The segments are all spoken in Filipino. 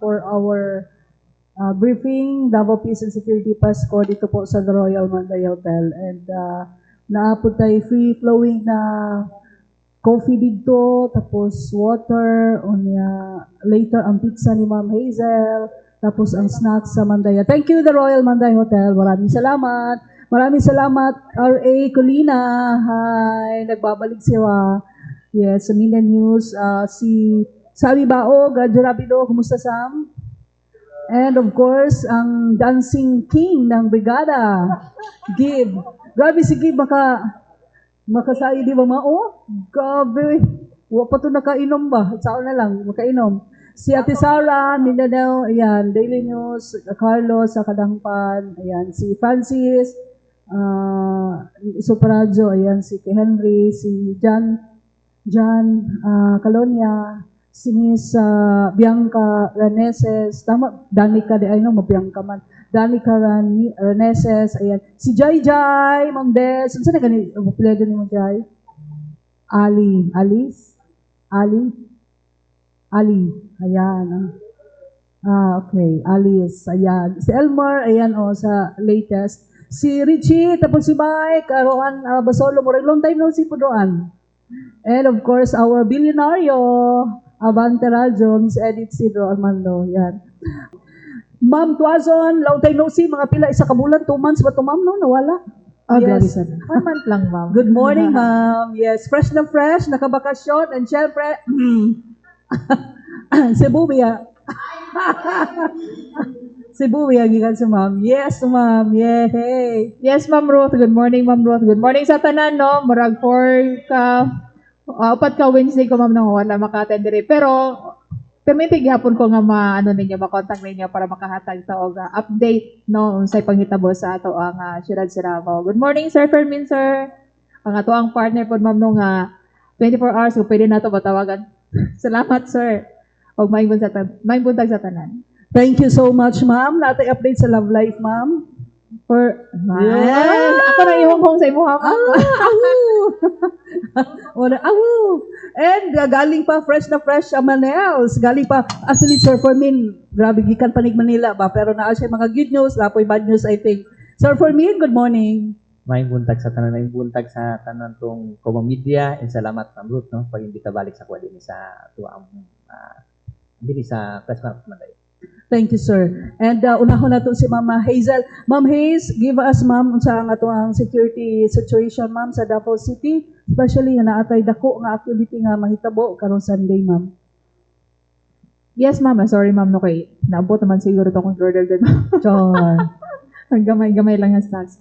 for our briefing, Davao Peace and Security Pasko dito po sa The Royal Manday Hotel. And naapod tayo free-flowing na coffee dito, tapos water, later ang pizza ni Ma'am Hazel, tapos ang snacks sa Mandaya. Thank you, The Royal Manday Hotel. Maraming salamat. Maraming salamat, R.A. Colina. Hi, nagbabalik siya. Yes, sa Mina News. Si Sami Baog, Jurabido, kumusta Sam? And of course, ang dancing king ng brigada, Gib. Grabe si Gib, makasayo di ba mao? Grabe. Wa pa to nakainom ba? Saan na lang, makainom. Si Ate Sara, Mindanao, ayan, Daily News, Carlos, sa Kadangpan, ayan, si Francis, Superadio, ayan, si Henry, si John Calonia, si Miss Bianca Reneses, tama, Danica de, ay no, Bianca man, Danica Reneses, ayan, si Jai, Ma'am Des, saan na gani, pwede ni mo Jai? Ali, ayan, okay, Alice, ayan, si Elmer, ayan, sa latest, si Richie, tapos si Mike, Rohan Basolo, long time no si Pudoan. And of course, our billionario, Abante Radio, Miss Edith Sidro Armando. Yan. Ma'am Tuazon, long time no see, mga pila, isa ka bulan, 2 months ba ito, ma'am, no? Nawala? Yes. 1 month lang, ma'am. Good morning, ma'am. Yes, fresh na fresh, nakabakasyon, and syempre, Cebu, ya. Cebu, gikan si ma'am. Yes, ma'am. Yay. Yes, Ma'am Ruth. Good morning, Ma'am Ruth. Good morning sa tanan, no? Murag 4 ka, 4 ka Wednesday ko, ma'am, nang wala maka-attend diri. Pero, permitig hapon ko nga makontak ninyo para makahatag sa og update, no? Unsay panghitabo sa ato ang siyudad sa Davao. Good morning, Sir Fermin, sir. Ang ato ang partner po, ma'am, nung 24 hours, kung pwede na ito matawagan. Salamat, sir. O may buntag sa tanan. Thank you so much, ma'am. Natay update sa Love Life, ma'am. Yes! Ako na ihong sa imo, ma'am. And galing pa, fresh na fresh, Manels. Galing pa, actually, Sir Fermin, grabe, gikan panig Manila ba? Pero naa siya mga good news, lapoy bad news, I think. Sir Fermin, good morning. May buntag sa tanan tong Common Media, and salamat, Ma'am Ruth, no? Pag hindi ka balik sa kuwa din sa tuwang, hindi sa press conference. Thank you, sir. And unahon na to si Mama Hazel. Ma'am Hazel, give us, ma'am, sa ato ang security situation, ma'am, sa Davao City, especially nga naatay dako nga activity nga mahitabo karong Sunday, ma'am. Yes, ma'am. Sorry, ma'am, no kay naabot naman siguro to kung order din. Ang gamay lang ang snacks.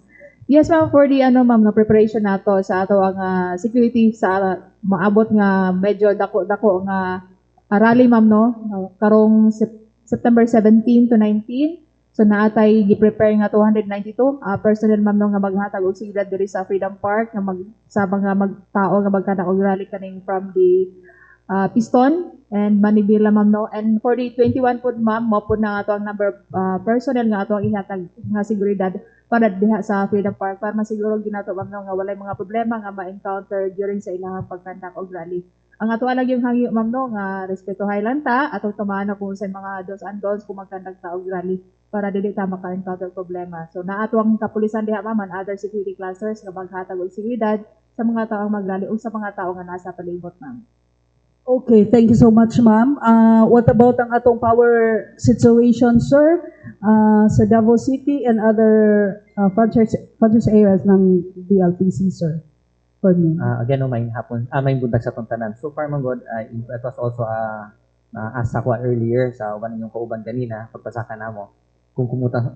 Yes, ma'am, for the ma'am, na preparation nato sa ato ang security sa maabot nga medyo dako nga rally, ma'am, no? Karong September 17 to 19. So naatay gi-prepare nga 292 personnel, ma'am, no, nga maghatag og sigurad diri sa Freedom Park nga magsabang nga magtao nga magkana og rally kaning from the Piston and Manibila, ma'am, no. And for the 21 pud, ma'am, mo pud na ato ang number personnel nga ato ang ihatag nga seguridad para diha sa Freedom Park para masiguro ginato, ma'am, no, nga walay mga problema nga ma-encounter during sa ilang pagkandak og rally. Ang ato lang yung hangyo, ma'am, no, nga respeto highland atong tumaan na kung sa mga do's and don'ts kung magkandak ta og rally para dili ta maka-encounter problema. So naato ang kapulisan diha, ma'am, and other security clusters nga maghatag og seguridad sa mga tao ang magrally o sa mga tao nga nasa palibot, ma'am. Okay, thank you so much, ma'am. What about ang atong power situation, sir, sa Davao City and other frontier areas ng DLPC, sir? For me. Again, may buntag sa tong tanan. So far, man God, it was also asa ko earlier sa one yung kauban kanina, pagpasaka namo kung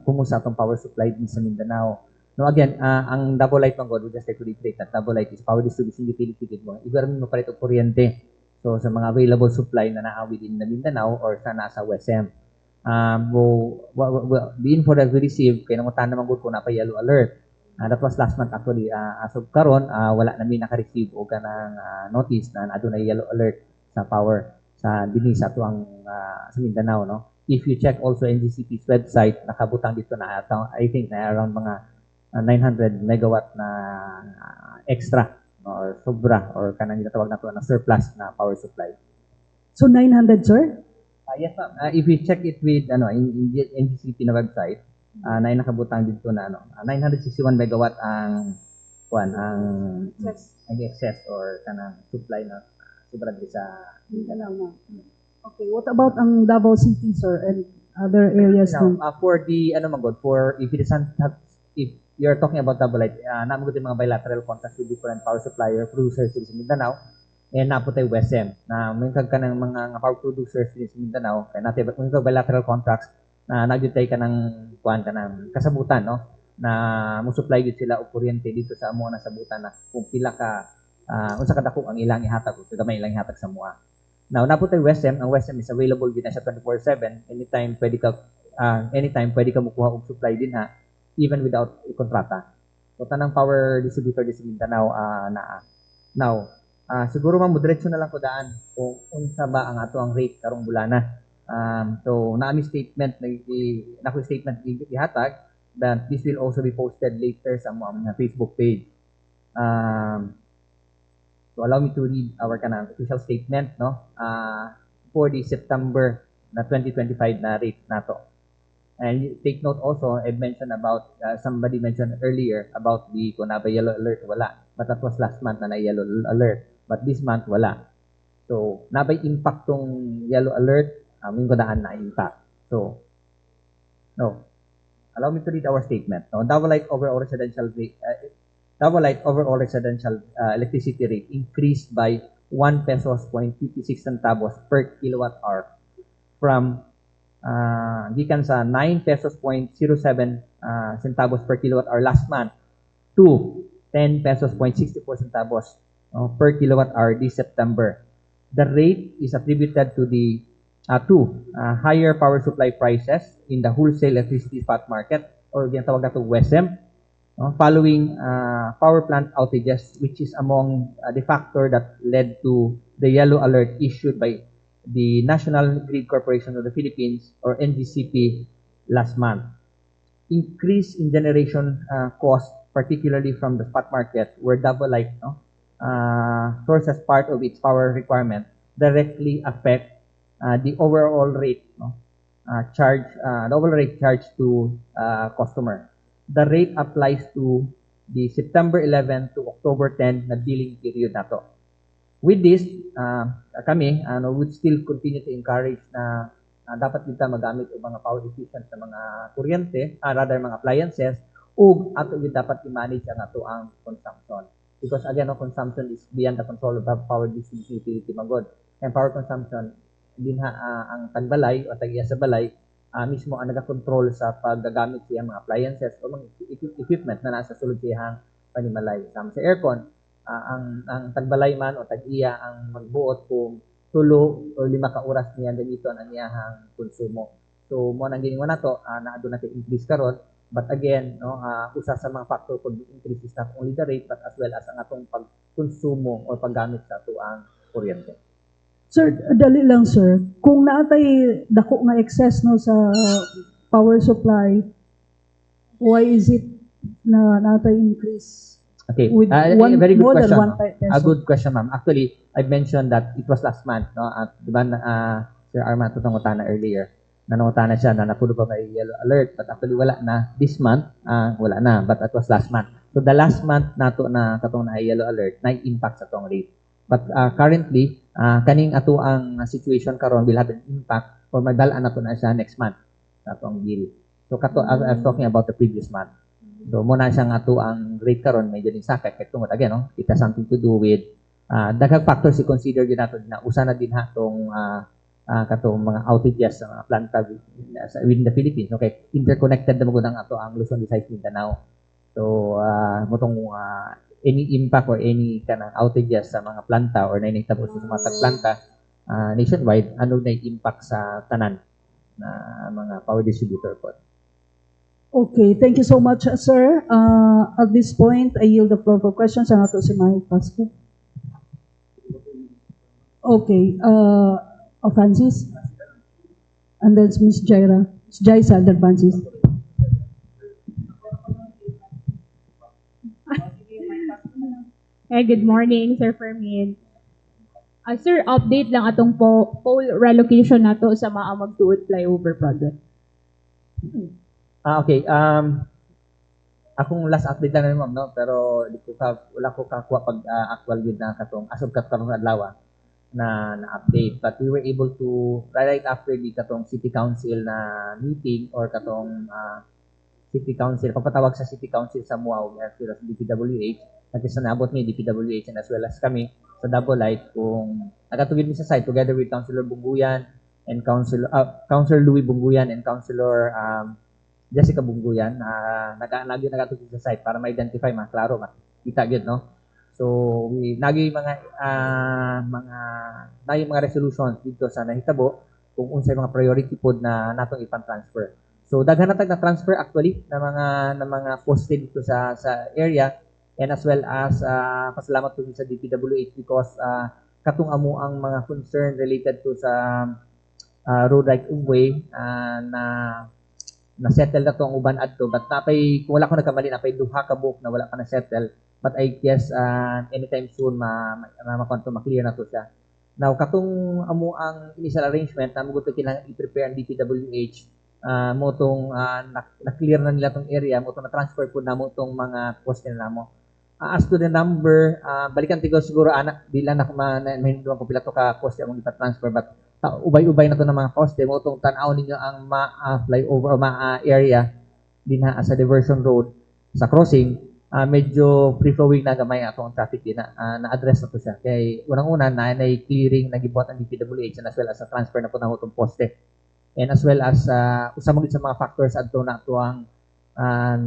kumusta atong power supply din sa Mindanao. No, again, ang double light, man God, we just like to reiterate that double light is power distribution utility grid mo. Ibaran mo palit og kuryente. So sa mga available supply na naa within the Mindanao or sa nasa WSM. The info that we received, kaya nangutan naman good ko na pa yellow alert. That was last month actually. As of karon, wala namin naka-receive o kanang notice na adunay yellow alert sa power sa dinhi sa tuang sa Mindanao, no. If you check also NGCP's website, nakabutang dito na I think na around mga 900 megawatt na extra, no, or sobra or kanang ginatawag nato na surplus na power supply. So 900, sir? Yes, ma'am. If you check it with in NGCP na website, na nakabutang dito na 961 megawatt ang ang excess or kanang supply na sobra di sa Mindanao. Okay, what about ang Davao City, sir, and other areas? Now, for the for if it doesn't have, if you're talking about double light, naman yung mga bilateral contracts with different power supplier producers sa Mindanao. And napo tayo WESM na may kagka ng mga power producers din sa Mindanao kaya natin may bilateral contracts na nagyutay ka ng kuan ka ng kasabutan no na mo supply gid sila og kuryente dito sa amo na sabutan na kung pila ka unsa ka dako ang ilang ihatag ug gamay ilang ihatag sa mua. Now napo tayo WESM, ang WESM is available gid na siya 24/7 anytime pwede ka mukuha og supply din ha even without kontrata. So tanang power distributor di sa Mindanao naa. Now siguro ma'am, diretso na lang ko daan kung unsa ba ang ato ang rate karong bulana. So, naami statement na statement ihatag that this will also be posted later sa mga Facebook page. So, allow me to read our official statement no for the September na 2025 na rate nato. And take note also, I mentioned about, somebody mentioned earlier about the kung na ba yellow alert, wala. But that was last month na yellow alert. But this month, wala. So, nabay impact tong yellow alert, yung kodaan na impact. So, no. Allow me to read our statement. No, Davao Light overall residential electricity rate increased by 1 pesos 56 centavos per kilowatt hour from gikan sa 9 pesos 07 centavos per kilowatt hour last month to 10 pesos 64 centavos per kilowatt hour this September. The rate is attributed to the higher power supply prices in the wholesale electricity spot market or ginatawag nato WESM following power plant outages, which is among the factor that led to the yellow alert issued by the National Grid Corporation of the Philippines or NGCP last month. Increase in generation cost, particularly from the spot market, where Davao Light source as part of its power requirement directly affect the overall rate charge to customer. The rate applies to the September 11 to October 10 na billing period nato. With this, kami would still continue to encourage na dapat kita magamit og mga power efficient na mga kuryente, rather mga appliances, ug ato gid dapat i-manage ang ato ang consumption. Because again, consumption is beyond the control of the power distribution utility magod. And power consumption, dinha ang tagbalay o tagiya sa balay, mismo ang nagakontrol sa paggagamit siya mga appliances o mga equipment na nasa sulod siyang panimalay. Sama sa aircon, ang tagbalay man o tag-iya ang magbuot kung 3 o 5 ka oras niya ganito ang iyahang konsumo. So mo nang giningon nato na adto natin increase karon. But again, usa sa mga factor could increase is not only the rate but as well as ang atong pagkonsumo o paggamit sa ato ang kuryente. Sir, dali lang sir. Kung naatay dako nga excess no sa power supply, why is it na naatay increase? Okay. With very good more question. than 1 peso? A good question, ma'am. Actually, I mentioned that it was last month, no? At diba Sir Arman tutungutana earlier. Nanungutana siya na napuno ba may yellow alert, but actually wala na this month, wala na, but it was last month. So the last month nato na katong na yellow alert na impact sa tong rate. But currently, kaning ato ang situation karon will have an impact or magdala nato na siya next month sa atong bill. So kato I was talking about the previous month. So muna siyang ato ang rate karon medyo din sakit kay tungod again no, it has something to do with daghang factors i-consider gyud nato na usa na din ha tong katong mga outages sa mga planta within the Philippines. Okay, interconnected na magud ang ato ang Luzon, Visayas, Mindanao. So motong any impact or any kanang outages sa mga planta or nainitabo sa mga planta nationwide, ano na impact sa tanan na mga power distributor po. Okay, thank you so much, sir. At this point, I yield the floor for questions sa ato si Mike Pasco. Okay, Francis, and then Ms. Jaisa, then Francis. Hey, good morning, Sir Fermin. Sir, update lang atong pole relocation nato sa Maamag-Tuod flyover project. Okay. Akong last update lang na ma'am, no? Pero wala ko kakuha pag actual yun na katong as of katong adlaw na update. But we were able to right after the katong city council na meeting or katong city council, papatawag sa city council sa Muaw as well as DPWH, at isa naabot ni DPWH and as well as kami sa Double Light kung nagatugid mi sa site together with Councilor Bunguyan and Councilor Louis Bunguyan and Councilor Jessica Bunguyan nagatugid sa site para ma-identify klaro makita gyud, no? So we nagi mga resolutions dito sa nahitabo kung unsay mga priority pod na natong ipan-transfer. So daghan natag na transfer actually na mga poste dito sa area, and as well as pasalamat po sa DPWH because katong amo ang mga concern related to sa road right of way na settle na to ang uban adto, but kung wala ko nagkamali napay duha ka book na wala pa na settle, but I guess anytime soon ma-clear na to siya. Now katong amo ang initial arrangement na mo kailangan i-prepare ang DPWH mo tong na-clear na nila tong area, mo tong na-transfer po na mo tong mga poste na mo. As to the number, balikan tigo siguro di lang ako mahinduan ko pila to ka poste among ipa-transfer, but ubay-ubay na to ng mga poste mo tong tan-aw ninyo ang flyover o area din sa diversion road sa crossing. Medyo free-flowing na gamay atong traffic din na-address na to siya. Kay unang-una na clearing na gibuhat ang DPWH and as well as sa transfer na po na mo tong poste. And as well as usamang sa mga factors adto na ito ang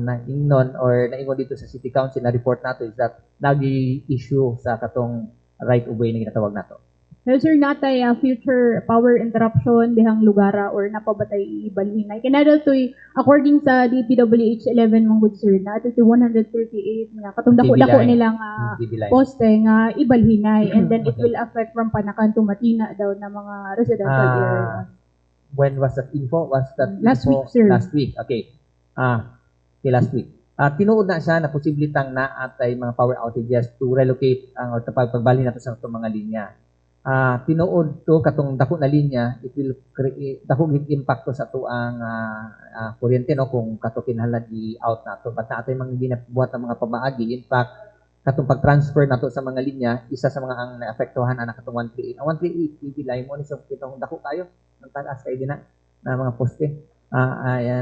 naingnon or naingon dito sa City Council na report nato is that nagi-issue sa katong right of way na ginatawag nato. So, sir, natay future power interruption dihang lugara or napabatay ibalhinay. Kinadal to'y according sa DPWH 11 mong good sir, nato to 138 nga katong dako-dako nilang poste nga ibalhinay, and then it will affect from Panakan to Matina daw na mga residential area. When was that info? Was that last info? Week, sir. Last week. Okay. Okay, last week. Tinuod na siya na posiblitang na atay mga power outages to relocate or pagbali nato sa mga linya. Tinuod to katong dako na linya, it will create dako impact to sa tuang kuryente, no, kung kato kinahanglan i-out nato. But natay mga ginabuhat ng mga pamaagi, in fact katong pag-transfer nato sa mga linya, isa sa mga ang naapektuhan ana katong 138. Ang 138 ibilay mo ni so kitong dako kayo ng taas kay na mga poste.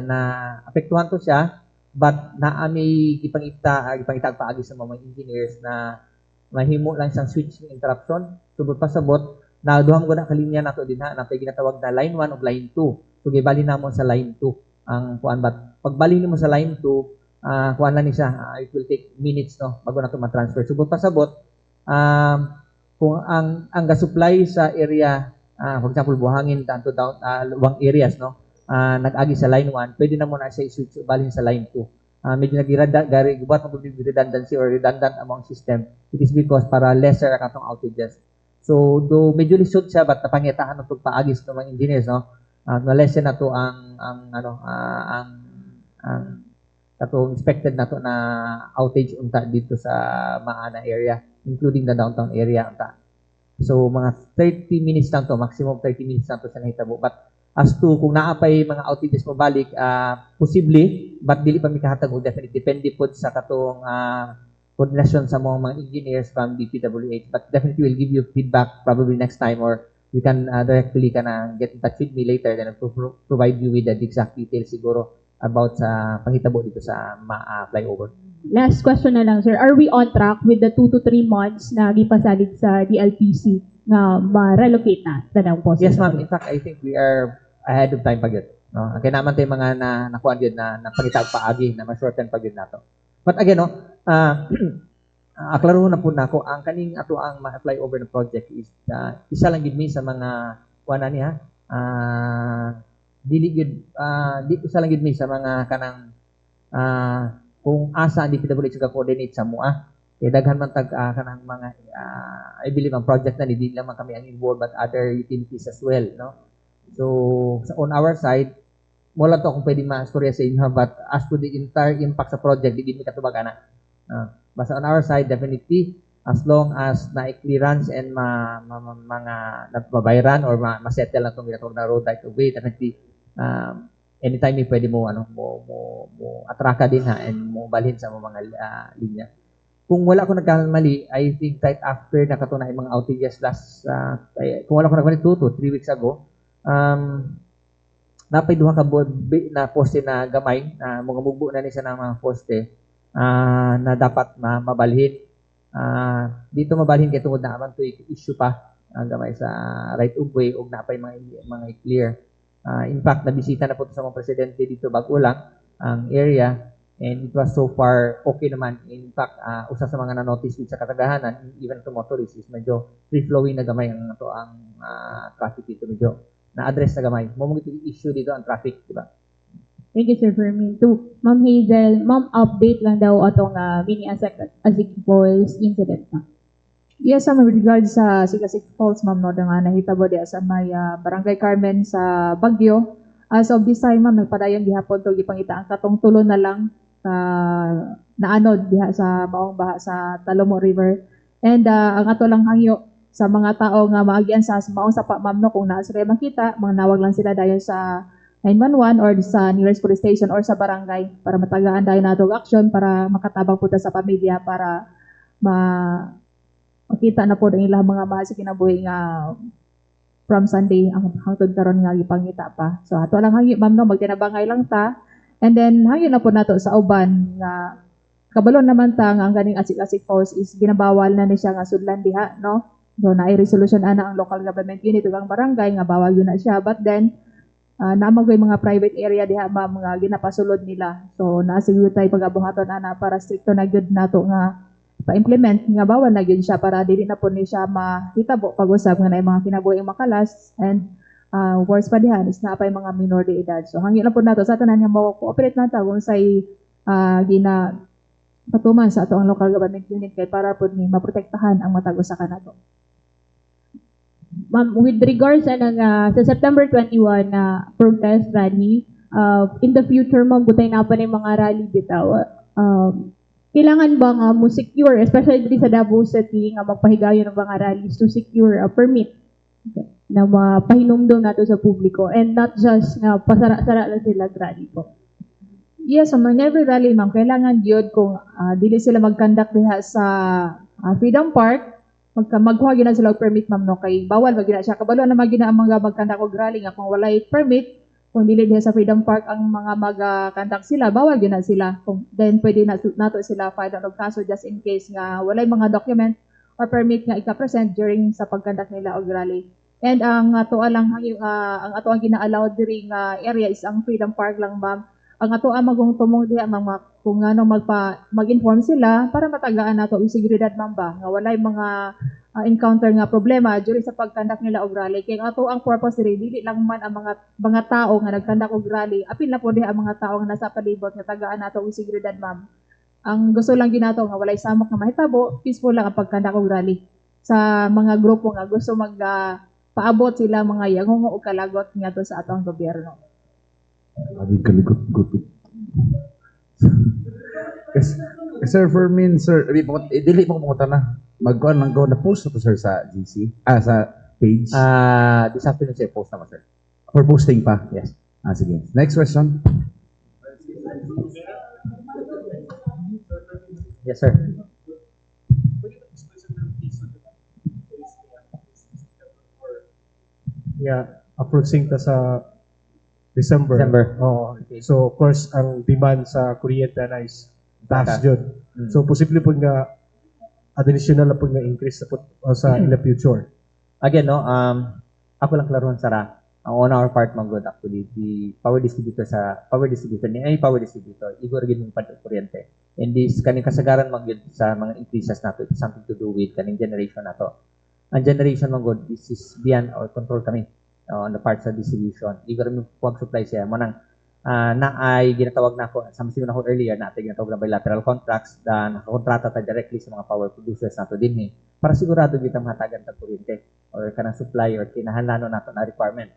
Na apektuhan to siya, but naami ipangita paagi sa mga engineers na mahimo lang siyang switching interruption. Subot pasabot na duhang guna ka linya nato dinha na ginatawag na line 1 ug line 2. So gibali namo sa line 2 ang kuan, but pagbali nimo sa line 2 kuan lang ni siya, it will take minutes, no, bago nato ma-transfer. Subot pasabot kung ang gas-supply sa area, for example, buhangin tanto down luwang areas, no, nag-agi sa line 1, pwede na mo na siya i-switch balhin sa line 2. Medyo gubat mo redundancy or redundant among system. It is because para lesser katong outages. So do medyo lisod siya, but napangitahan ng paagis ng mga engineers, no, na lessen na to ang katong expected na to na outage unta dito sa Maana area, including the downtown area unta. So mga 30 minutes lang to, maximum 30 minutes lang to sa nahitabo. But as to kung naapay mga outages mo balik, posible, but dili pa mi kahatag og definite. Depende pod sa katong coordination sa mga engineers from DPWH. But definitely will give you feedback probably next time, or you can directly get in touch with me later, then I'll provide you with the exact details siguro about sa panghitabo dito sa flyover. Last question na lang, sir. Are we on track with the 2 to 3 months na gipasalig sa DLPC na ma-relocate na tanang poste? Yes, ma'am. In fact, I think we are ahead of time pag yun. No? Kaya naman tayo mga nakuhaan yun na pangitag paagi na ma-shorten pag yun nato. But again, no, aklaro na po na ako, ang kaning ato ang flyover na project is isa lang gid mi sa mga kuan niya, dili isa lang gid mi sa mga kanang kung asa ang DPWH ka coordinate sa MUA. Kaya daghan man tag kanang mga I believe ang project na hindi lang man kami ang involved, but other utilities as well, no. So on our side, wala to kung pwedeng ma-storya sa inyo, but as to the entire impact sa project, di mi katubag ana. Basta on our side, definitely as long as na-clearance and mga mabayran or ma-settle lang itong ginatawag na road right of way, definitely anytime pwede mo mo atraka din ha and mo balhin sa mga linya. Kung wala ko nagkamali, I think right after nakatunay mga outages kung wala ko nagkamali 2 to 3 weeks ago, napay duha ka na poste na gamay na mga mugbo na ni sa mga poste na dapat mabalhin. Dito mabalhin kay tungod na aman to issue pa gamay sa right of way ug napay mga clear. In fact, nabisita na po sa mga presidente dito bago lang ang area and it was so far okay naman. In fact, usa sa mga na-notice sa katagahanan, even to motorists, is medyo free-flowing na gamay ang traffic dito medyo na-address na gamay. Mo issue dito ang traffic, di ba? Thank you, Sir Fermin. To Ma'am Hazel, Ma'am, update lang daw atong mini Asik Falls incident na. Yes, ma'am, with regards sa Sigasig Falls, ma'am, no, nga nahitabo di sa may Barangay Carmen sa Baguio. As of this time, ma'am, nagpadayon gihapon to gipangita ang katong tulo na lang naanod diha sa maong baha sa Talomo River. And ang ato lang hangyo sa mga tao nga maagyan sa maong sapa, ma'am, no, kung naa sila makita, mangnawag lang sila dayon sa 911 or sa nearest police station or sa barangay para matagaan dayon nato action para makatabang punta sa pamilya para makita na po ang ilang mga mahal sa kinabuhi nga from Sunday ang hangtod karon nga gipangita pa. So ato lang hangyo, ma'am, no, magtinabangay lang ta. And then hangyo na po nato sa uban nga kabalon naman ta nga ang ganing Asik Falls is ginabawal na ni siya nga sudlan diha, no? So naay resolution ana ang local government unit ug ang barangay nga bawal yun na siya, but then naamag mga private area diha, ma'am, nga ginapasulod nila. So nasiguro tay pagabuhaton ana para stricto na gyud nato nga pa-implement nga bawal na gyud siya para dili na po ni siya mahitabo pag-usab nga na mga kinabuhi makalas and worse pa diha is naapay mga minor de edad. So hangyo na po nato sa tanan nga mo-cooperate na ta kung say gina patuman sa ato ang local government unit kay para po ni maprotektahan ang matag usa kanato. Ma'am, with regards sa September 21 na protest rally, in the future, ma'am, butay na pa ni mga rally bitaw. Kailangan ba nga mo secure, especially dito sa Davao City, nga magpahigayon ng mga rallies to secure a permit na mapahinumdum nato sa publiko and not just nga pasara-sara lang sila rally po. Yes, so every rally, ma'am, kailangan yun kung dili sila mag-conduct diha sa Freedom Park, magkuha gina sila og permit, ma'am, no, kay bawal magina siya kabalo na magina ang mga mag-conduct og rally nga kung walay permit, kung dili diha sa Freedom Park ang mga mag-conduct sila, bawal gina sila. Then pwede nato sila file og kaso just in case nga walay mga document or permit nga ika-present during sa pag-conduct nila og rally. And ang ato lang ang ato ang gina-allow diri nga area is ang Freedom Park lang, ma'am. Ang ato ang magtumong diha, ma'am, kung ano mag-inform sila para matagaan nato ang seguridad, ma'am, ba nga walay mga encounter nga problema during sa pag-conduct nila og rally. Kay ato ang purpose dili lang man ang mga tao nga nag-conduct og rally, apil na po diha ang mga tao nga nasa palibot nga tagaan nato ang seguridad, ma'am. Ang gusto lang ginato nga walay samok nga mahitabo, peaceful lang ang pag-conduct og rally. Sa mga grupo nga gusto paabot sila mga yangongo o kalagot ngadto sa atong gobyerno. Abig kaligot-gut. Sir Fermin, sir, dili mo kumunta na. Magkuhan lang na post to, sir, sa GC, sa page. This afternoon sir, post naman sir. For posting pa? Yes. Sige. Next question. Yes sir. Yeah, approaching ta sa December. Oo. Okay. So, of course, ang demand sa kuryente na is taas yun. So, posible po nga additional na po nga increase sa in the future. Again, no, ako lang klaron sara. Ang on our part, good actually, the power distributor igor gid ng kuryente. And this kaning kasagaran magyud sa mga increases nato, it's something to do with kaning generation nato. Ang generation good, this is beyond our control kami. On the parts of distribution. Igor mo pag-supply siya. Manang na ay ginatawag na ako, sa masin ako earlier, na ginatawag na bilateral contracts na nakakontrata ta directly sa mga power producers nato din para sigurado kita mahatagan ta kuryente or kanang supply or kinahanglan nato na requirement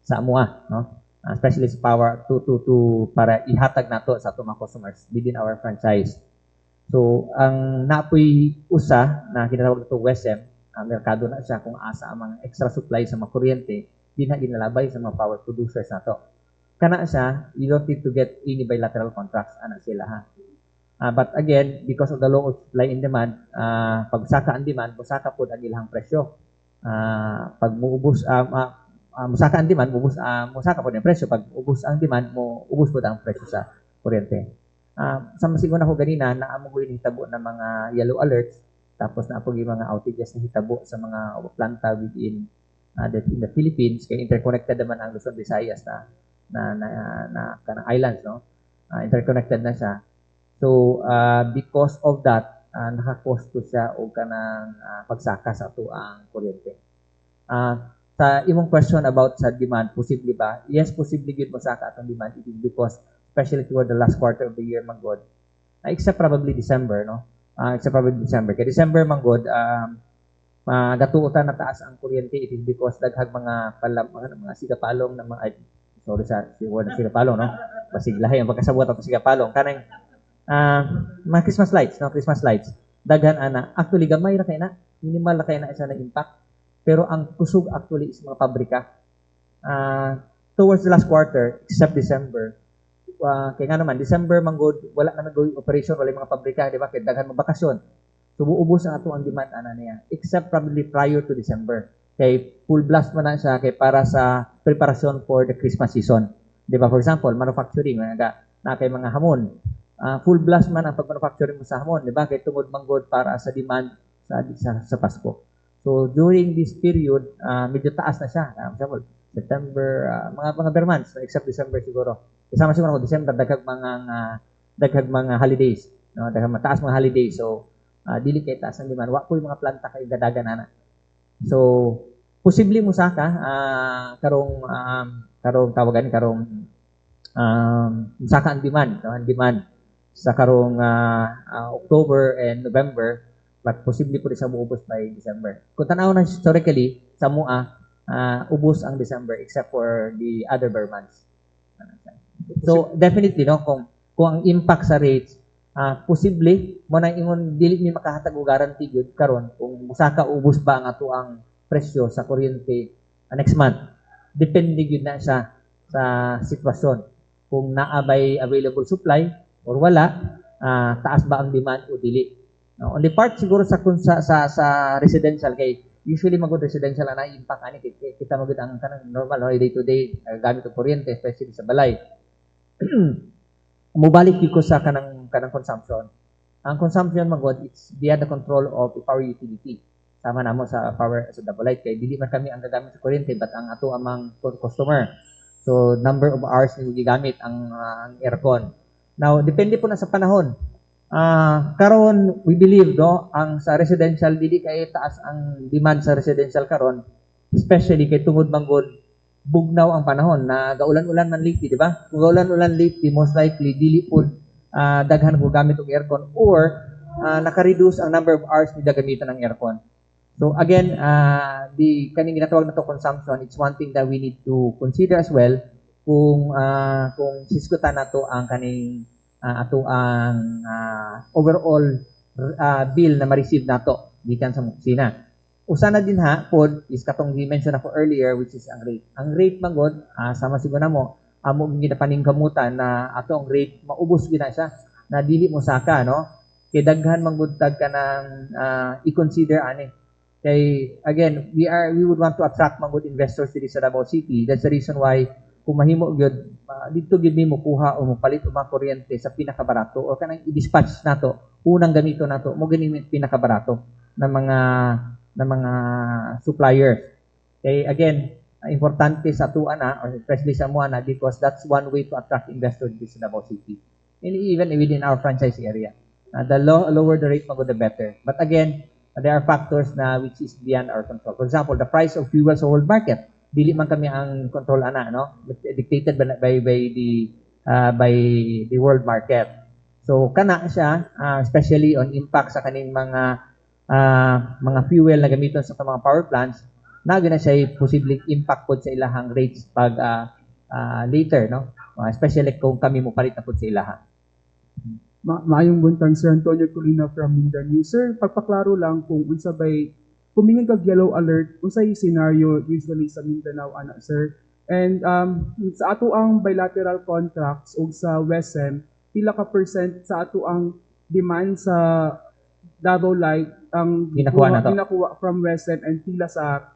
sa amuha, no? Especially sa power to para ihatag nato sa atong mga customers within our franchise. So ang napoy usa na kinatawag ito WESM, merkado na siya kung asa ang mga extra supply sa mga kuryente, di na ginalabay sa mga power producers nato. Kana siya, you don't need to get any bilateral contracts ana sila ha. But again, because of the law of supply and demand, pag saka ang demand, musaka po ang ilang presyo. Pag muubos, musaka ang demand, musaka po ang presyo. Pag ubos ang demand, ubos po ang presyo sa kuryente. Sa masingon ako ganina, naamoy yung hitabo ng mga yellow alerts, tapos naapoy yung mga outages na hitabo sa mga planta within in the Philippines, kaya interconnected naman ang Luzon, Visayas na kanang islands, no? Interconnected na siya. So, because of that, nakakosto siya o kanang pagsaka sa ito ang kuryente. Sa imong question about sa demand, posible ba? Yes, posible yun masaka atong demand. It is because, especially toward the last quarter of the year, manggod, except probably December, no? Except probably December. Kaya December, manggod, magatuutan na taas ang kuryente. It is because daghag mga sigapalong na mga, sorry sa word ng sigapalong, no? Pasiglahay ang pagkasabot ang sigapalong. Kanang mga Christmas lights, no? Christmas lights. Daghan ana. Actually, gamay ra kay na. Minimal ra kay na isa na impact. Pero ang kusog actually is mga pabrika. Towards the last quarter, except December, kaya nga naman, December, manggod, wala naman going operation, wala mga pabrika, di ba? Kaya daghan mo bakasyon. So, buubos ang ato ang demand, ana niya. Except probably prior to December. Kay full blast man na siya kay para sa preparation for the Christmas season. Di ba? For example, manufacturing, na kay mga hamon. Full blast man ang pag-manufacturing mo sa hamon, di ba? Kay tungod manggod para sa demand sa Pasko. So, during this period, medyo taas na siya. For example, September, mga bare months, except December siguro. Kasama siguro ako, December, daghag mga holidays. No? Daghag mataas mga holidays. So, dili kay taas ang demand. Wa po yung mga planta kay dadagan ana. So, posible mo saka, karong saka ang demand. No? Ang demand sa karong October and November, but posible po rin sa muubos by December. Kung tanaw na historically, sa MUA, ubos ang December except for the other bare months. So, definitely, no, kung ang impact sa rates, posible, mo na ingon, dili ni makahatag og guarantee gyud karon kung musaka ubos ba ang ato ang presyo sa kuryente next month. Depende gyud na sa sitwasyon. Kung naabay available supply or wala, taas ba ang demand o dili. No, on the part siguro sa residential kay usually magud residential na impact ani kita magud ang kanang normal no, day to day gamit og kuryente especially sa balay. Mubalik ko sa kanang consumption. Ang consumption magod it's beyond the control of the power utility. Sama namo sa power sa double light kay dili man kami ang gagamit sa kuryente but ang ato amang customer. So number of hours ni gigamit ang aircon. Now depende po na sa panahon. Karon we believe no ang sa residential dili kay taas ang demand sa residential karon especially kay tungod manggod bugnaw ang panahon na gaulan-ulan man lately, di ba? Kung gaulan-ulan lately most likely dili pod daghan ko gamit og aircon or naka-reduce ang number of hours ni gamitan ng aircon. So again, kaning ginatawag na to consumption, it's one thing that we need to consider as well kung siskutan nato ang kaning ato ang overall bill na ma-receive nato gikan sa opisina. Usa na din ha pod is katong gi-mention ako earlier which is ang rate. Ang rate magod sama siguro namo amo ginapaningkamutan na ato ang rate maubos gina siya na dili mo saka no. Kay daghan manggudtag ka nang i-consider ani. Kay again, we would want to attract manggod investors diri sa Davao City. That's the reason why kung mahimo gyud dito gyud nimo kuha o mopalit og mga kuryente sa pinakabarato o kanang i-dispatch nato unang gamito nato mo gani pinakabarato ng mga suppliers. Kay again, importante sa tuwa na or especially sa MUA na because that's one way to attract investors dito sa Davao City. And even within our franchise area. The lower the rate magod the better. But again, there are factors na which is beyond our control. For example, the price of fuel sa world market. Dili man kami ang control ana no dictated by the world market. So kana siya especially on impact sa kaning mga fuel na gamiton sa mga power plants na gina siya posibleng impact pod sa ilahang rates pag later no especially kung kami mo palit na pod sa ilaha. Maayong buntag, Sir Antonio Colina from Mindanao. Sir, pagpaklaro lang kung unsa bay kumingin kag yellow alert, unsay scenario usually sa Mindanao ana, sir. And sa ato ang bilateral contracts o sa WESM, pila ka percent sa ato ang demand sa Davao Light ang ginakuha from WESM and pila sa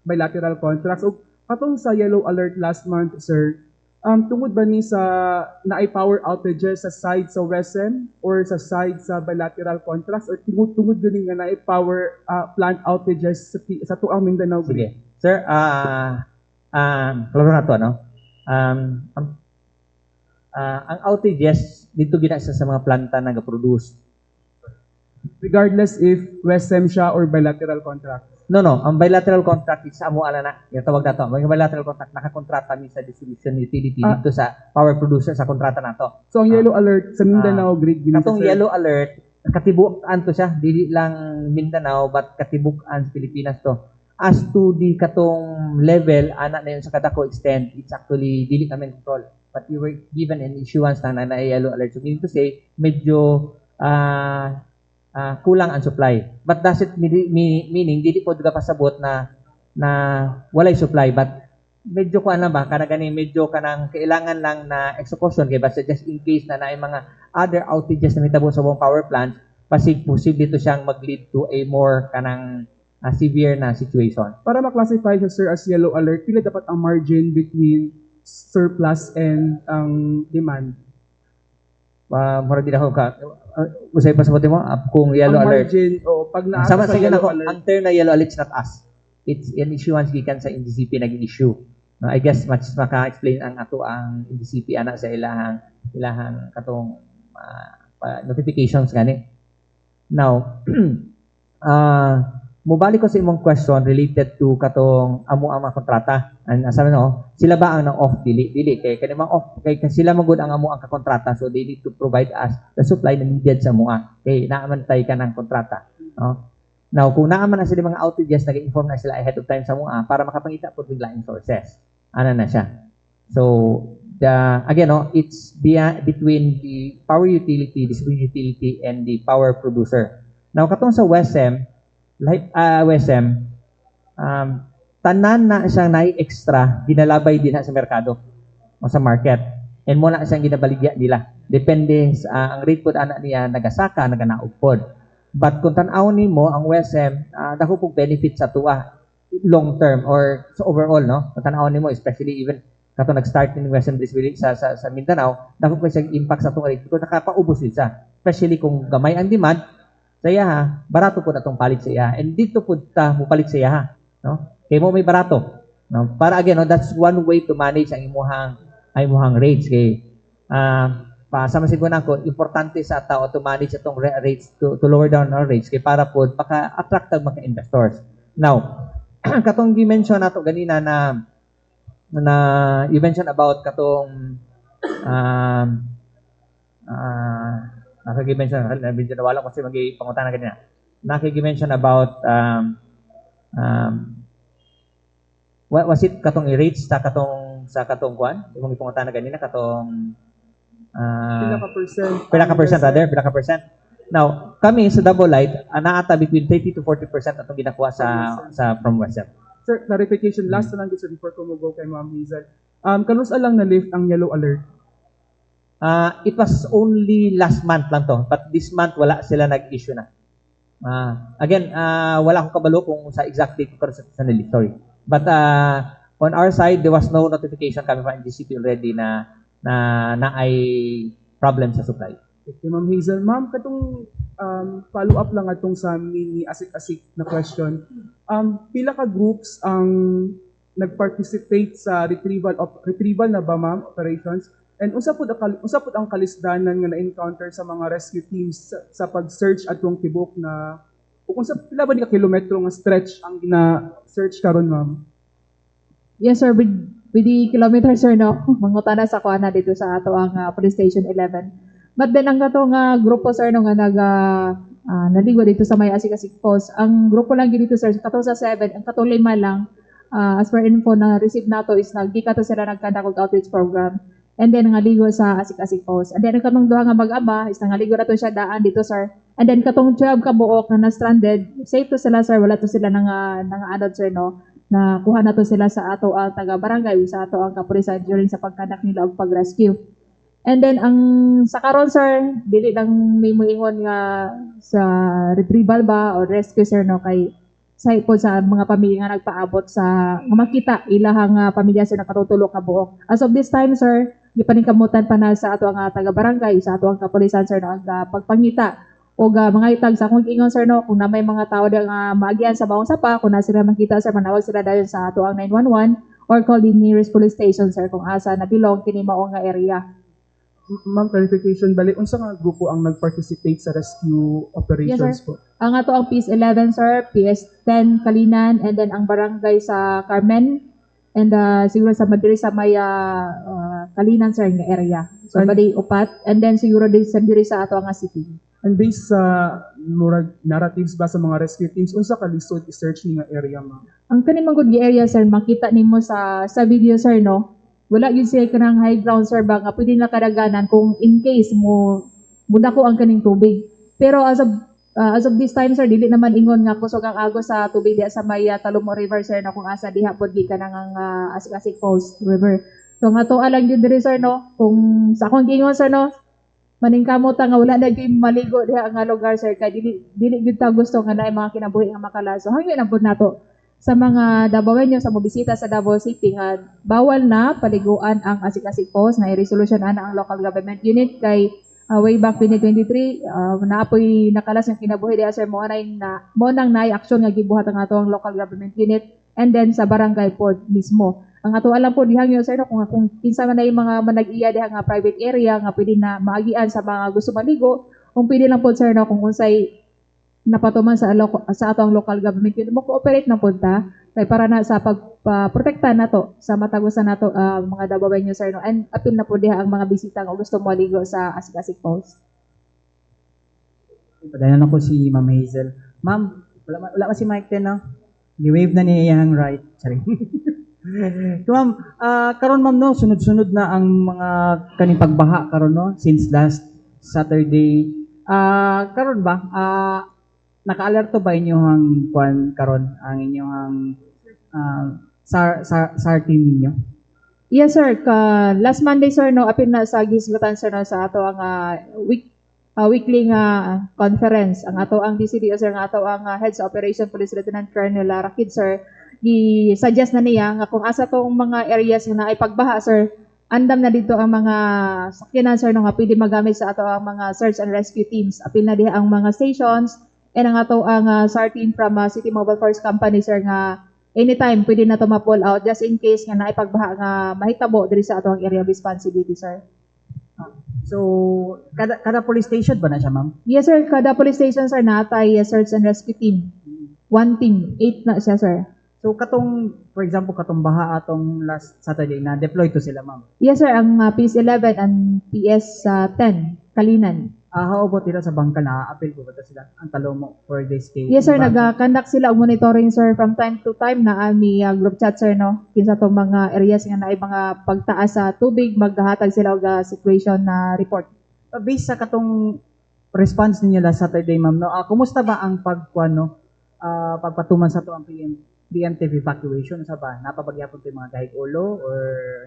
bilateral contracts. O katong sa yellow alert last month, sir, tungod ba ni sa naay power outages sa side sa WESM or sa side sa bilateral contracts or tungod gani nga naay power plant outages sa tuang Mindanao? Sige. Sir, klaro na to, no? Ang outages dito gina sa mga planta na ga-produce. Regardless if WESM siya or bilateral contract. No. Ang bilateral contract is amo ala na. Yung tawag na to. Ang bilateral contract, nakakontrata mi sa distribution utility dito sa power producer sa kontrata na to. So, ang yellow alert sa Mindanao, grade gini, katong yellow alert, katibukan to siya. Dili lang Mindanao, but katibukan sa Pilipinas to. As to the katong level, ana na yun sa kadako extent, it's actually dili kami control. But we were given an issuance na yellow alert. So, meaning to say, medyo kulang ang supply. But does it meaning dili po duga pasabot na walay supply, but medyo ko ba kana gani medyo kanang kailangan lang na execution kay basta just in case na naay mga other outages na mitabo sa buong power plant, posible ito siyang mag-lead to a more kanang severe na situation. Para ma-classify siya, sir, as yellow alert, pila dapat ang margin between surplus and ang demand? Mura din ako usay pa sa mo kung yellow ang alert. Margin, pag naasa Sama sa sa yellow ako, alert. ang term na yellow alert is not us. It's an issuance gikan sa NDCP naging issue. I guess much maka-explain ang ato ang NDCP ana sa ilahang katong notifications gani. Now, mubalik ko sa imong question related to katong amo ang mga kontrata. Sabi no, sila ba ang off dili kay kani mga off kay sila magud ang amo ang kakontrata, so they need to provide us the supply na needed sa mua. Kay naamantay ka ng kontrata, no? Now, kung naaman na sila mga outages, nag-inform na sila ahead of time sa mua para makapangita po biglaing sources. Ano na siya. So, again, no, it's between the power utility, distribution utility, and the power producer. Now, katong sa WESM, tanan na siyang nai-extra, ginalabay din sa merkado o sa market. And muna siyang ginabaligya nila. Depende sa ang rate po ana niya, nagasaka, naganaog pod. But kung tanaw nimo ang WESM, dako pong benefit sa tuwa long term or so overall, no? Kung tanaw nimo, especially even kato nag-start ni WESM sa Mindanao, dako po siyang impact sa tuwa rate because nakapaubos din siya. Especially kung gamay ang demand, sa iya, barato po na itong palit sa iya. And dito po mo palit sa iya, no? Kaya mo may barato. No? Para again, no, that's one way to manage ang imuhang rates. Kaya, pasama siguro na ko, importante sa tao to manage itong rates, to lower down our rates, kaya para po, maka-attract ang mga investors. Now, katong i-mention nato ganina na i-mention about katong nakikip-mention, nawala ko kasi mag-ipangutan na ganina. Nakikip-mention about was it katong i-rates sa katong kwan? Yung ipangutan na ganina, katong Pila ka percent? Pila ka percent. Now, kami sa Double Light, naata between 30 to 40% atong ginakuha sa from WESM. Sir, clarification, last na lang sir before ko go kay Ma'am Hazel. Kanusa lang na lift ang yellow alert? It was only last month lang to, but this month wala sila nag-issue na. Again, wala akong kabalo kung sa exact date ko sa nili, sorry. But on our side, there was no notification kami from NDCP already na ay problem sa supply. Okay, Ma'am Hazel. Ma'am, katong follow-up lang atong sa mini asik-asik na question. Pila ka groups ang nag-participate sa retrieval na ba, ma'am, operations? And unsa pud ang kalisdanan nga na-encounter sa mga rescue teams sa pag-search atong tibok na kung sa pila ba ni ka kilometro nga stretch ang gina-search karon, ma'am? Yes, sir. With the kilometers, sir, no? Mangutana sa kuana dito sa ato ang police station 11. But then, ang katong grupo, sir, no, nga naligwa dito sa may asik-asik post. Ang grupo lang dito, sir, katong sa 7, ang katong 5 lang, as per info na receive nato is nagdi kato sila nagkanda kog outreach program. and then nangaligo sa Asik-Asik Post. And then katong duha nga mag-ama is nangaligo na to siya daan dito sir. And then katong 12 ka buok na na-stranded, safe to sila sir, wala to sila anod sir no. Na kuha na to sila sa ato ang taga-barangay, sa ato ang kapulisan during sa pagkanak nila og pag-rescue. And then ang sa karon sir, dili lang may moingon nga sa retrieval ba o rescue sir no kay sa po sa mga pamilya nga nagpaabot sa nga makita ilahang pamilya sir nakatutulo ka buok. As of this time sir, gipaningkamutan pa na sa ato ang taga-barangay, sa ato ang kapulisan sir no ang pagpangita o mga itag sa akong ingon sir no kung na may mga tao nga maagian sa bawang sapa, kung na sila makita sir manawag sila dayon sa ato ang 911 or call the nearest police station sir kung asa na bilong kini mao nga area. Ma'am, clarification, bali, unsa nga grupo ang nag-participate sa rescue operations Yes, po? Ang ato ang PS11 sir, PS10 Kalinan, and then ang barangay sa Carmen, and siguro sa Madrid sa may Kalinan sir nga area. So And- bali upat, and then siguro din sa diri sa ato nga city. And based sa murag narratives ba sa mga rescue teams, unsa ka lisod i-search ni nga area, ma'am? Ang kani manggod nga area sir, makita nimo sa video sir no. Wala gyud siya kanang high ground sir ba nga pwede na kadaganan kung in case dako ang kaning tubig. Pero as of this time sir, dili naman ingon nga kusog ang agos sa tubig diha sa may Talomo River sir na kung asa diha pod gikan ang Asik-Asik Falls River. So nga to alang gyud diri sir no, kung sa akong giingon sir no, maningkamot nga wala na gyud maligo diha nga lugar sir kay dili gyud ta gusto nga naay mga kinabuhi nga makalaso. Hangyo na pod nato sa mga Davaoenyo sa mobisita sa Davao City nga bawal na paliguan ang Asik-Asik Post na i-resolution ana ang local government unit kay way back 2023 naapoy nakalas ang kinabuhi diha sir mo nang naay aksyon nga gibuhat ang ato ang local government unit and then sa barangay pod mismo. Ang ato alam po dihang yun sir no, kung kinsa man ay mga manag-iya diha nga private area nga pwede na maagian sa mga gusto maligo, kung pwede lang po sir no kung unsay napatuman sa atong local government yun mo cooperate na punta kay para na sa pagprotekta nato sa matagusan nato mga Davaoenyo sir no and apil na po diha ang mga bisita nga gusto mo ligo sa Asik-Asik Falls. Padayon ako si Ma'am Hazel. Ma'am, wala si Mike Ten, no? Gi-wave na niya yung right. Sorry. So, ma'am, karon ma'am, no, sunod-sunod na ang mga kaning pagbaha karon no, since last Saturday. Karon ba, naka-alerto ba inyong karon ang inyong SAR team ninyo? Yes sir, last Monday sir no apil na sa gisgutan sir no sa ato ang weekly nga conference ang ato ang DCDO sir nga ato ang Heads of Operation Police Lieutenant Colonel Rakid sir gi-suggest na niya nga kung asa tong mga areas na ay pagbaha sir andam na dito ang mga sakyanan sir no nga pwede magamit sa ato ang mga search and rescue teams apil na diha ang mga stations and ang ato ang SAR team from City Mobile Force Company sir nga anytime pwede na to ma-pull out just in case nga naay pagbaha nga mahitabo diri sa ato ang area of responsibility sir. So, kada police station ba na siya, ma'am? Yes sir, kada police station sir natay search and rescue team. One team, 8 na siya sir. So, for example, katong baha atong last Saturday na deploy to sila, ma'am. Yes sir, ang PS11 and PS10 Kalinan. How about dito sa bangka na appeal ko ba to sila ang Talomo for this case? Yes sir, nag-conduct sila og monitoring sir from time to time na ami group chat sir no. Kinsa tong mga areas nga naay mga pagtaas sa tubig, maghahatag sila og situation na report. Based sa katong response ninyo last Saturday, ma'am, no? Kumusta ba ang pagpatuman sa to ang preemptive evacuation sa ba? Napabagyapon to yung mga dahig ulo or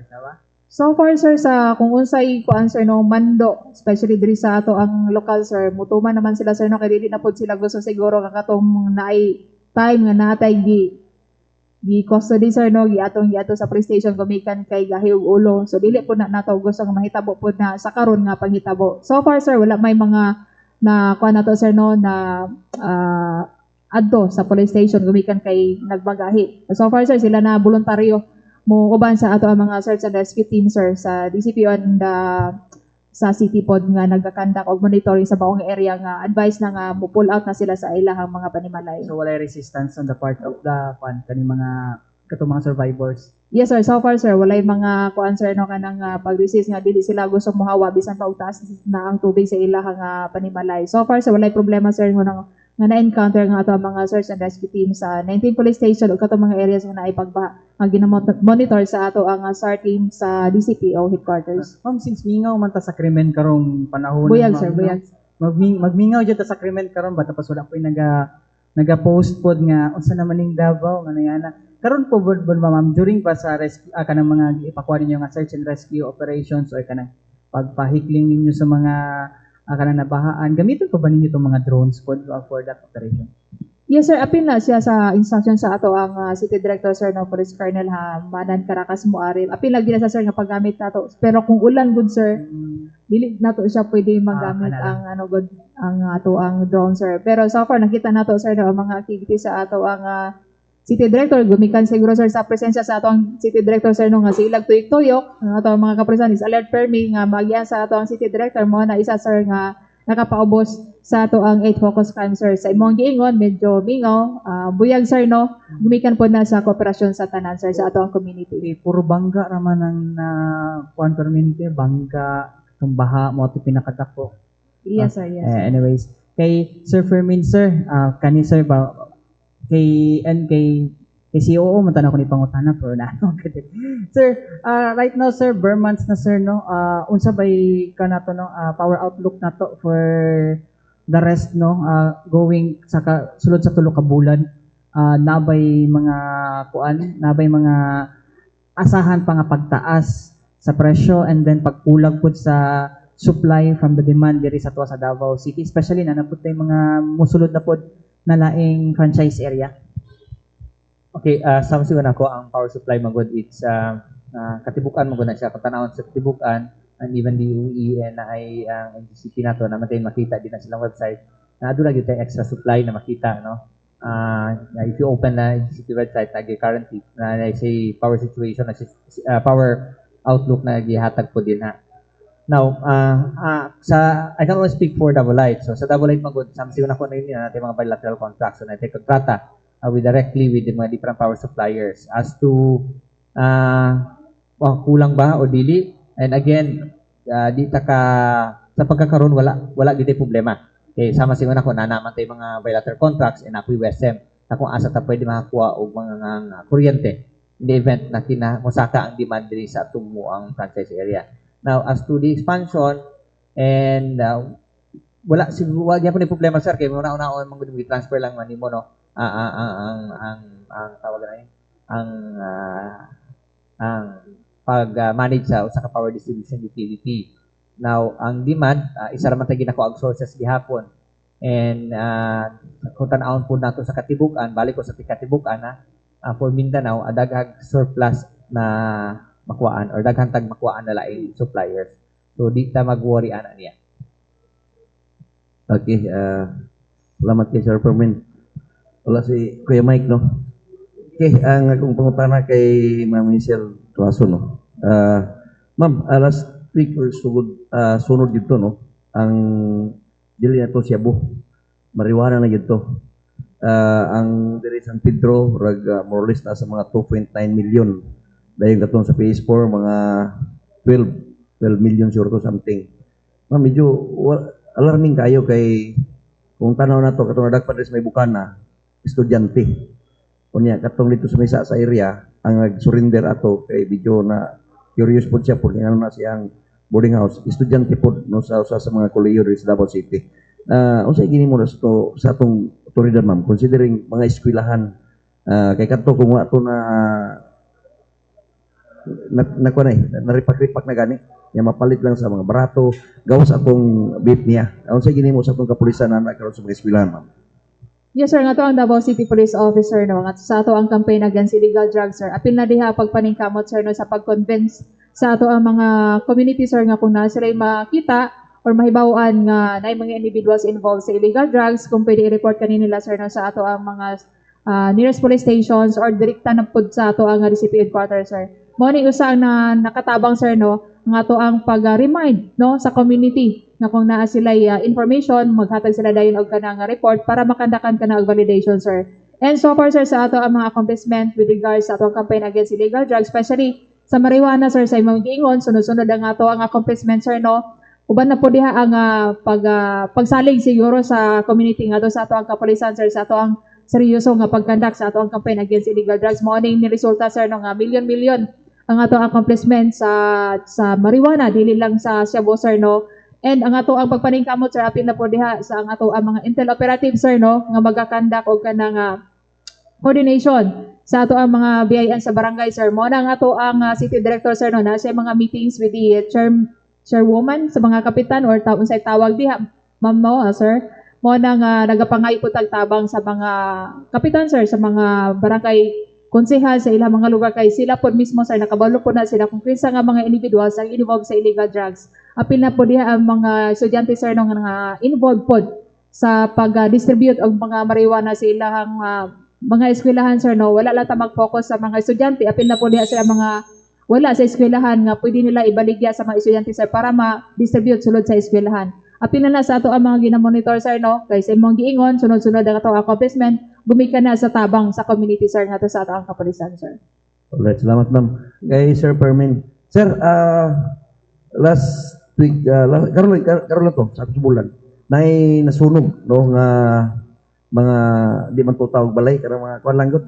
sa ba? So far sir sa kung unsay kuan sir no mando, especially diri sa ato ang local sir, mutuman naman sila sir no kay dili na pod sila gusto siguro nga katong naay time nga natay gi custody sir no gi ato sa police station gumikan kay gahi og ulo. So dili po na nato gusto nga mahitabo pod na sa karon nga panghitabo. So far sir wala may mga na kuan nato sir no na adto sa police station gumikan kay nagbagahi. So far sir sila na voluntaryo mo uban sa ato ang mga search and rescue team sir sa DCPO and sa city pod nga nagka-conduct og monitoring sa baong area nga advice na nga mo pull out na sila sa ilahang mga panimalay. So wala resistance on the part of the kaning mga katong mga survivors. Yes sir, so far sir walay mga kuan sir no kanang pag-resist nga dili sila gusto mohawa bisan pa og taas na ang tubig sa ilahang panimalay. So far sir walay problema sir nang nga na-encounter nga ato ang mga search and rescue team sa 19 police station ug katong mga areas nga naipagba nga ginamonitor sa ato ang SAR team sa DCPO headquarters. Ma'am, since mingaw man ta sa krimen karong panahon. Buyag ma'am, sir, no? buyag. Magmingaw dyan ta sa krimen karon ba tapos wala po yung naga-post pod nga unsa naman ning Davao nga nayana. Karon po bod ma'am during pa sa rescue kanang mga ipakwa ninyo nga search and rescue operations or kanang pagpahikling ninyo sa mga kanang nabahaan, gamiton pa ba ninyo itong mga drones pod for that operation? Yes sir, apil na siya sa instruction sa ato ang City Director sir no Police Colonel Manan Caracas Muaril. Apil na gina sa sir nga paggamit nato. Pero kung ulan good sir, dili nato siya pwede magamit ang good ang ato ang drone sir. Pero so far nakita nato sir no ang mga activities sa ato ang City Director gumikan siguro sir sa presensya sa ato ang City Director sir no nga silag tuyok-tuyok ang ato ang mga kapresan is alert permi nga magyan sa ato ang City Director mo na isa sir nga nakapaubos sa ato ang 8 focus crime sir. Sa imong giingon medyo mingaw, buyag sir no. Gumikan po na sa kooperasyon sa tanan sir sa ato ang community. Puro bangga raman ang kuan permente, bangga itong baha mo ito pinakadako. Yes sir, yes. Anyways, kay Sir Fermin sir, kani sir ba kay COO man tanong ko ni pangutana pero na sir, right now sir, bare months na sir no. Unsa bay kanato no power outlook nato for the rest no going sa sulod sa tulo ka bulan, nabay mga kuan, nabay mga asahan pa nga pagtaas sa presyo and then pagkulag pud sa supply from the demand diri sa tuwa sa Davao City, especially na napud tay mga musulod na pod na laing franchise area. Okay, sama siguro ako ang power supply magod it's katibukan magod na siya katanawon sa katibukan and even the UE na ay ang NGCP nato na matay makita din na silang website na aduna gyud tay extra supply na makita no. If you open na NGCP website nagi currently na say power situation na power outlook na gihatag po din ha. Now, I can only speak for Double Light. So, sa Double Light, samsiw na ko na yun natin mga bilateral contracts. So, natin kontrata directly with the mga different power suppliers as to kulang ba o dili. And again, sa pagkakaroon, wala gid problema. Okay, sama siguro na ko na naman tayo mga bilateral contracts and ako'y WSM na kung asa ta pwede makakuha o mga kuryente in the event na musaka ang demand diri sa tumo ang franchise area. Now, as to the expansion, and wala po ni problema sir kay una-una transfer lang man nimo no ang tawag na ang pag-manage sa usa ka power distribution utility. Now, ang demand isa ra man ta ginako ang sources gihapon. And kung tan-awon po nato sa katibukan, balik ko sa katibukan for Mindanao, daghang surplus na makuhaan or daghang tag makuhaan na laing suppliers. So, di ta mag-worry ana niya. Okay, salamat kay Sir Fermin. Wala si Kuya Mike, no? Okay, ang akong pangutana kay Ma'am Michelle Tuaso, no? Ma'am, last week or sunod dito, no? Ang dili na to Cebu. Marijuana na dito. Ang diri San Pedro, more or less na sa mga 2.9 million. Dahil katong sa PS4, mga 12 million sure to something. Ma'am, medyo alarming kayo kay kung tanaw na to, katong nadagpan rin sa may bukana, estudyante. Kunya, katong dito sa may sa area, ang nag-surrender ato kay video na curious po siya po ano na siyang boarding house. Estudyante po no, sa mga kolehiyo rin sa Davao City. Unsay gini mo na sa atong otoridad, ma'am, considering mga eskwelahan, kay kato kung ato naripak-ripak na gani niya mapalit lang sa mga barato gawas akong beef niya. Ano sa gini mo sa atong kapulisan na nagkaroon sa mga eskwelahan, ma'am? Yes sir, nga to ang Davao City Police Officer no, nga sa ato ang campaign against illegal drugs sir. Apil na diha pagpaningkamot sir no sa pag-convince sa ato ang mga community sir nga kung na sila makita or mahibawan nga na mga individuals involved sa illegal drugs, kung pwede i-report kanila sir no sa ato ang mga nearest police stations or direkta na pud sa ato ang DCP headquarters sir. Mo ni usa na nakatabang sir no nga to ang pag-remind no sa community na kung naa sila information maghatag sila dayon og kanang report para makandakan kana og validation sir. And so far sir sa ato ang mga accomplishment with regards sa ato ang campaign against illegal drugs, especially sa marijuana sir, sa imong giingon sunod-sunod ang ato ang accomplishment sir no. Uban na po diha ang pagsalig siguro sa community nga sa ato ang kapulisan sir, sa ato ang seryoso nga pagkandak sa ato ang campaign against illegal drugs. Mo ni resulta sir no nga milyon-milyon ang ato accomplishment sa marijuana dili lang sa Cebu sir no. And ang ato ang pagpaningkamot sir apil na po diha sa ang ato ang mga intel operative sir no nga magakandak og kanang coordination sa ato ang mga BIN sa barangay sir. Mo na ang ato ang city director sir no na sa mga meetings with the chairwoman sa mga kapitan or taon sa tawag diha ma'am no sir. Mo na nga nagapangay po tagtabang sa mga kapitan sir sa mga barangay konsehal sa ilang mga lugar kay sila po mismo sir nakabalo po na sila kung kinsa nga mga individuals ang involved sa illegal drugs. Apil na po diha ang mga estudyante sir no nga involved po sa pag-distribute og mga marijuana sa ilang mga eskwelahan sir no. Wala lang ta mag-focus sa mga estudyante, apil na po diha sila mga wala sa eskwelahan nga pwede nila ibaligya sa mga estudyante sir para ma-distribute sulod sa eskwelahan. Apil na sa ato ang mga ginamonitor sir no kay sa imong giingon sunod-sunod ang ato accomplishment gumikan na sa tabang sa community sir nga to sa ato ang kapulisan sir. Alright, salamat ma'am. Kay Sir Permin. Sir, last week, karon lang to, sa bulan, nasunog, no, nga mga di man to tawag balay, karang mga kuan lang gud,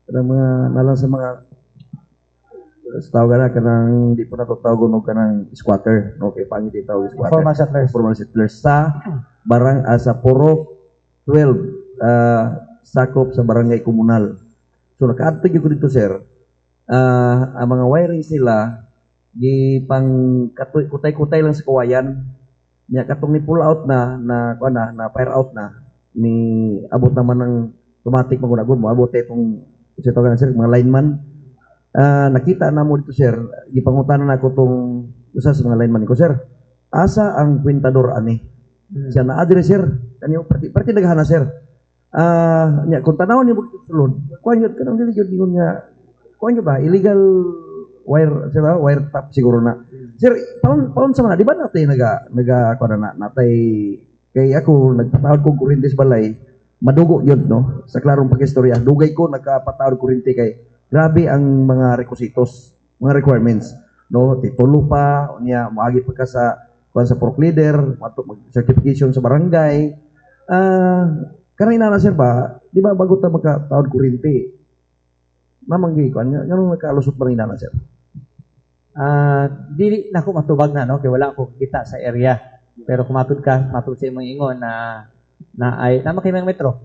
karang mga nalang sa mga sa tawag na kanang di po na to tawag no kanang squatter, no, kay pangit tawag squatter. Formal settlers sa sa Puro 12 sakop sa barangay komunal. So nakaadto gyud ko dito sir. Ang mga wiring sila di pang kutay-kutay lang sa kawayan. Nya katong ni pull out na fire out na ni abot naman ng automatic magunagod mo abot itong sa tawag sir mga lineman. Nakita na mo dito sir, gipangutanan nako tong usa sa mga lineman ko sir. Asa ang kwentador ani? Siya na address sir. Kaniyo parti daghana sir. Nya kung tanaw ni mo sulod, kuan yun kanang dili gyud ingon nga kuan yun ba illegal wire tap siguro na. Sir, paon sa mga di ba natay naga kuan na natay kay ako nagpatawad ko kuryente sa balay, madugo yun no. Sa klarong pag-istorya, dugay ko nagkapatawad kuryente kay grabe ang mga requisitos, mga requirements no, titulo pa unya moagi pa ka sa kuan sa pork leader, certification sa barangay. Karena inana sir ba, di ba bago ta magkataon kuryente, mamanggi ko, ganun nagkalusot ba rin inana sir? Dili na ako matubag na, no? Kaya wala ako kita sa area. Pero kung matod sa imong ingon na tama kayo ng metro?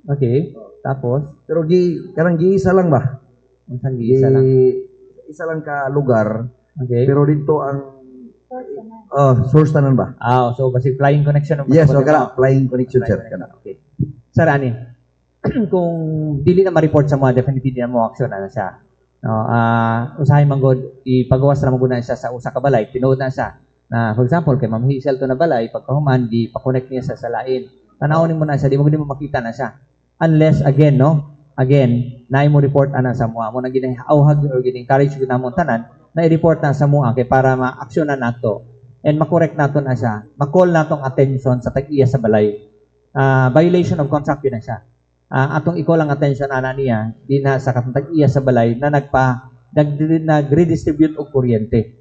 Okay, tapos? Pero karang giisa lang ba? Giisa lang? Isa lang ka lugar, okay. Pero dito ang source tanan ba? So basic flying connection. Yes, so kana flying connection sir kana. Okay. Sir ani, kung dili na ma-report sa mga definitely na mo action na siya. No, usahay man gud ipagawas ra mo na siya sa usa ka balay, tinuod na siya. Na for example kay Ma'am Hazel to na balay pagkahuman di pa-connect niya sa lain. Tanawon mo na siya, di mo makita na siya. Unless again naay mo report ana sa mo na ginahawhag or gin-encourage gid namon tanan na i-report na sa mua kay para ma-aksyonan nato and makorek nato na siya, ma-call natong attention sa tag-iya sa balay. Violation of contract yun na siya. Atong i-call ang attention ana niya di na sa tag-iya sa balay na nag-redistribute og kuryente.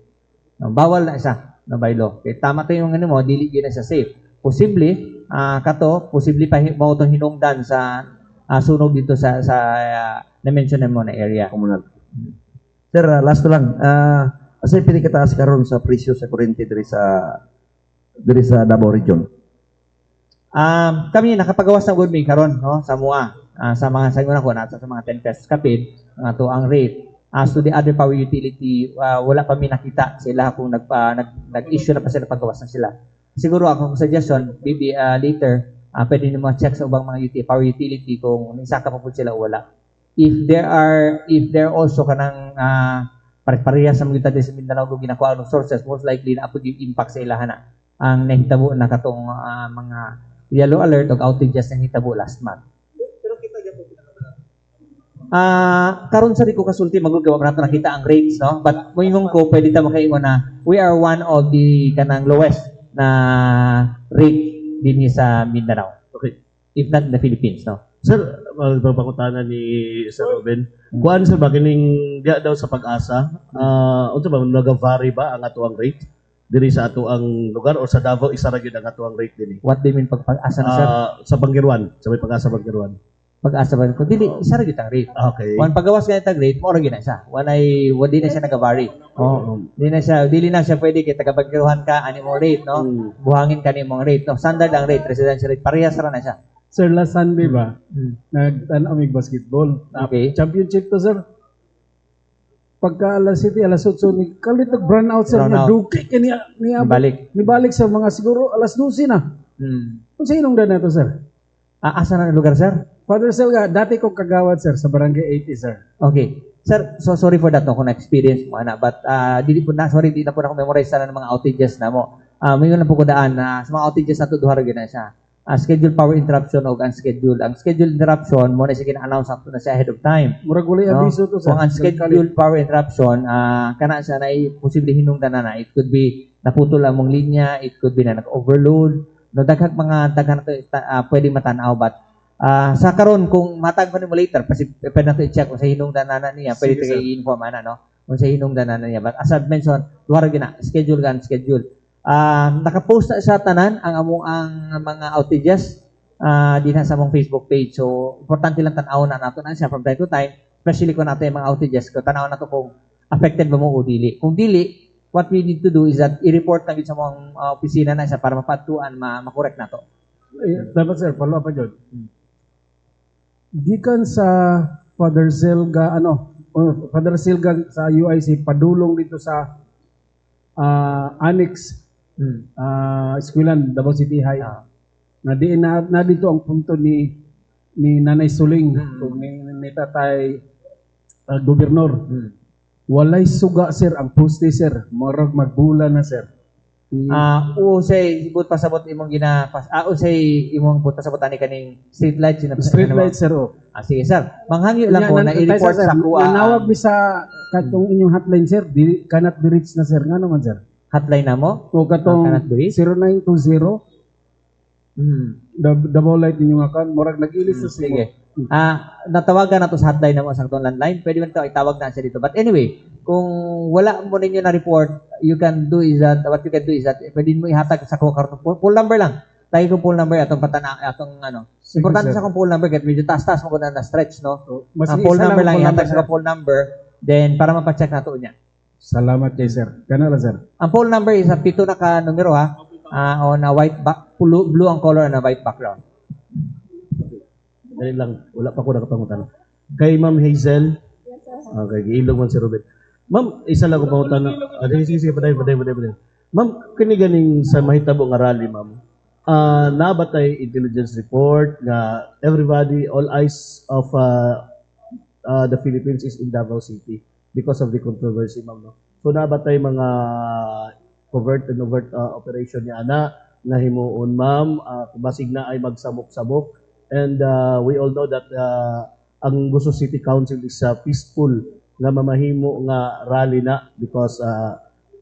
No, bawal na siya no by law. Kay tama to yung mo, dili gyud na siya safe. Posible posible pa mo to hinungdan sa sunog dito sa na-mention mo na area komunal. Sir, last lang. Asay pili kataas karon sa presyo sa kuryente diri sa Davao Region? Kami nakapagawas ng good karon no sa MUA. Sa mga sayon ko nasa sa mga 10 pesos kapit nga to ang rate. As to the other power utility, wala pa mi nakita sila kung nag-issue na pa sila pagawas na sila. Siguro akong suggestion maybe later pwede niyo ma-check sa ubang mga power utility kung nisaka pa po sila o wala. If there also kanang pare-pareha sa mga sa Mindanao kung ginakuha ng sources, most likely na apod yung impact sa ilahana ang nahitabo na katong mga yellow alert o outages na nahitabo last month. Karon sa di ko kasulti magagawa nato nakita ang rates no, but moingon ko pwede ta makaingon na we are one of the kanang lowest na rate dinhi sa Mindanao. Okay. If not in the Philippines no. Sir, magpapakutanan ni Sir Robin. Kuan sir ba kining diya daw sa pag-asa? Unsa ba nag-vary ba ang ato ang rate? diri sa ato ang lugar or sa Davao isa ra gyud ang ato ang rate dinhi. What do you mean pag-asa na sir? Sa Bangirwan, sa may pag-asa Bangirwan. Pag-asa ba ko dili isa ra gyud ang rate. Okay. Wan pagawas kay tag rate mo ra gyud na siya. Wadi na siya nagabari. Oh, dili na siya pwede kay taga-Bangkiruhan ka ani mo rate no. Buhangin ka ni mong rate no. Standard ang rate, residential rate parehas ra na siya. Sir, last Sunday ba, nagtan amig basketball. Okay. Championship to, sir. Pagka alas 7, alas 8, ni kalit nag-burn out, sir. Burn out. Nagduki ka niya. Nibalik, sir. Mga siguro alas 12 na. Kung sa inong na to, sir? Asa na ang lugar, sir? Father Selga, dati kong kagawad, sir, sa Barangay 80, sir. Okay. Sir, so sorry for that no, kung na-experience mo, ana. But, di na po na memorize sana ng mga outages na mo. May na po ko daan na sa mga outages na to, duha ra gyud na siya. Scheduled power interruption o unscheduled. Ang scheduled interruption, mo na siya kina-announce na siya ahead of time. Murag wala abiso to, sir. Kung unscheduled power interruption, kana siya na posible hinungdan na. It could be naputol ang mong linya, it could be na nag-overload. No, daghang na to pwedeng matanaw, but sa karon kung matag pa nimo later, pwede na to i-check kung sa hinungdan na niya, pwede to i-inform ana no. Kung sa hinungdan na niya. But as I've mentioned, duha ra gyud na, schedule gan schedule. Nakapost na sa tanan ang mga outages din sa among Facebook page. So, importante lang tan-awon na nato na siya from time to time, especially kung nato yung mga outages, kung tan-awon nato kung affected ba mo o dili. Kung dili, what we need to do is that i-report na sa mga opisina na siya para mapatuan, makorek nato. Dapat, sir, follow up pa dyan. Gikan sa Father Selga, Father Selga sa UIC, padulong dito sa annex Eskwelahan, Davao City High. Na dito ang punto ni Nanay Suling, ni Tatay Gobernador. Walay suga, sir, ang poste, sir. Marag magbula na, sir. Usay ibut pasabot imong usay imong put pasabot ani kaning street light street light, sir. Sige, sir. Manghangyo lang ko na i-report sa kuha. Nanawag mi sa katong inyong hotline, sir. Cannot be reached na, sir. Nga naman, sir. Hotline na mo? O katong 0920 Davao Light ninyong account. Murag nag-ilis na, sir. Sige. Natawagan na to sa hotline na mo sa landline. Pwede mo ito itawag na siya dito. But anyway, kung wala mo ninyo na report, what you can do is that pwede mo ihatag sa full number lang. Tayo kung full number atong importante sa kung full number kasi medyo taas-taas mo na stretch, no? Full number lang ihatag sa full number, then para mapacheck na to niya. Salamat kay sir. Kana lang, sir. Ang full number is 7 na ka numero on a white blue ang color na white background. Dali lang, wala pa ko nakapangutan. Kay Ma'am Hazel. Okay, giilog man si Ruben. Ma'am, isa lang ko pangutan. Sige, paday. Ma'am, kini ganing sa mahitabo nga rally, ma'am. Nabatay intelligence report nga everybody, all eyes of the Philippines is in Davao City because of the controversy, ma'am. No? So nabatay mga covert and overt operation niya na himuon, ma'am. Basig na ay magsamok-samok. And we all know that ang Gusto City Council is peaceful nga mamahimo nga rally na because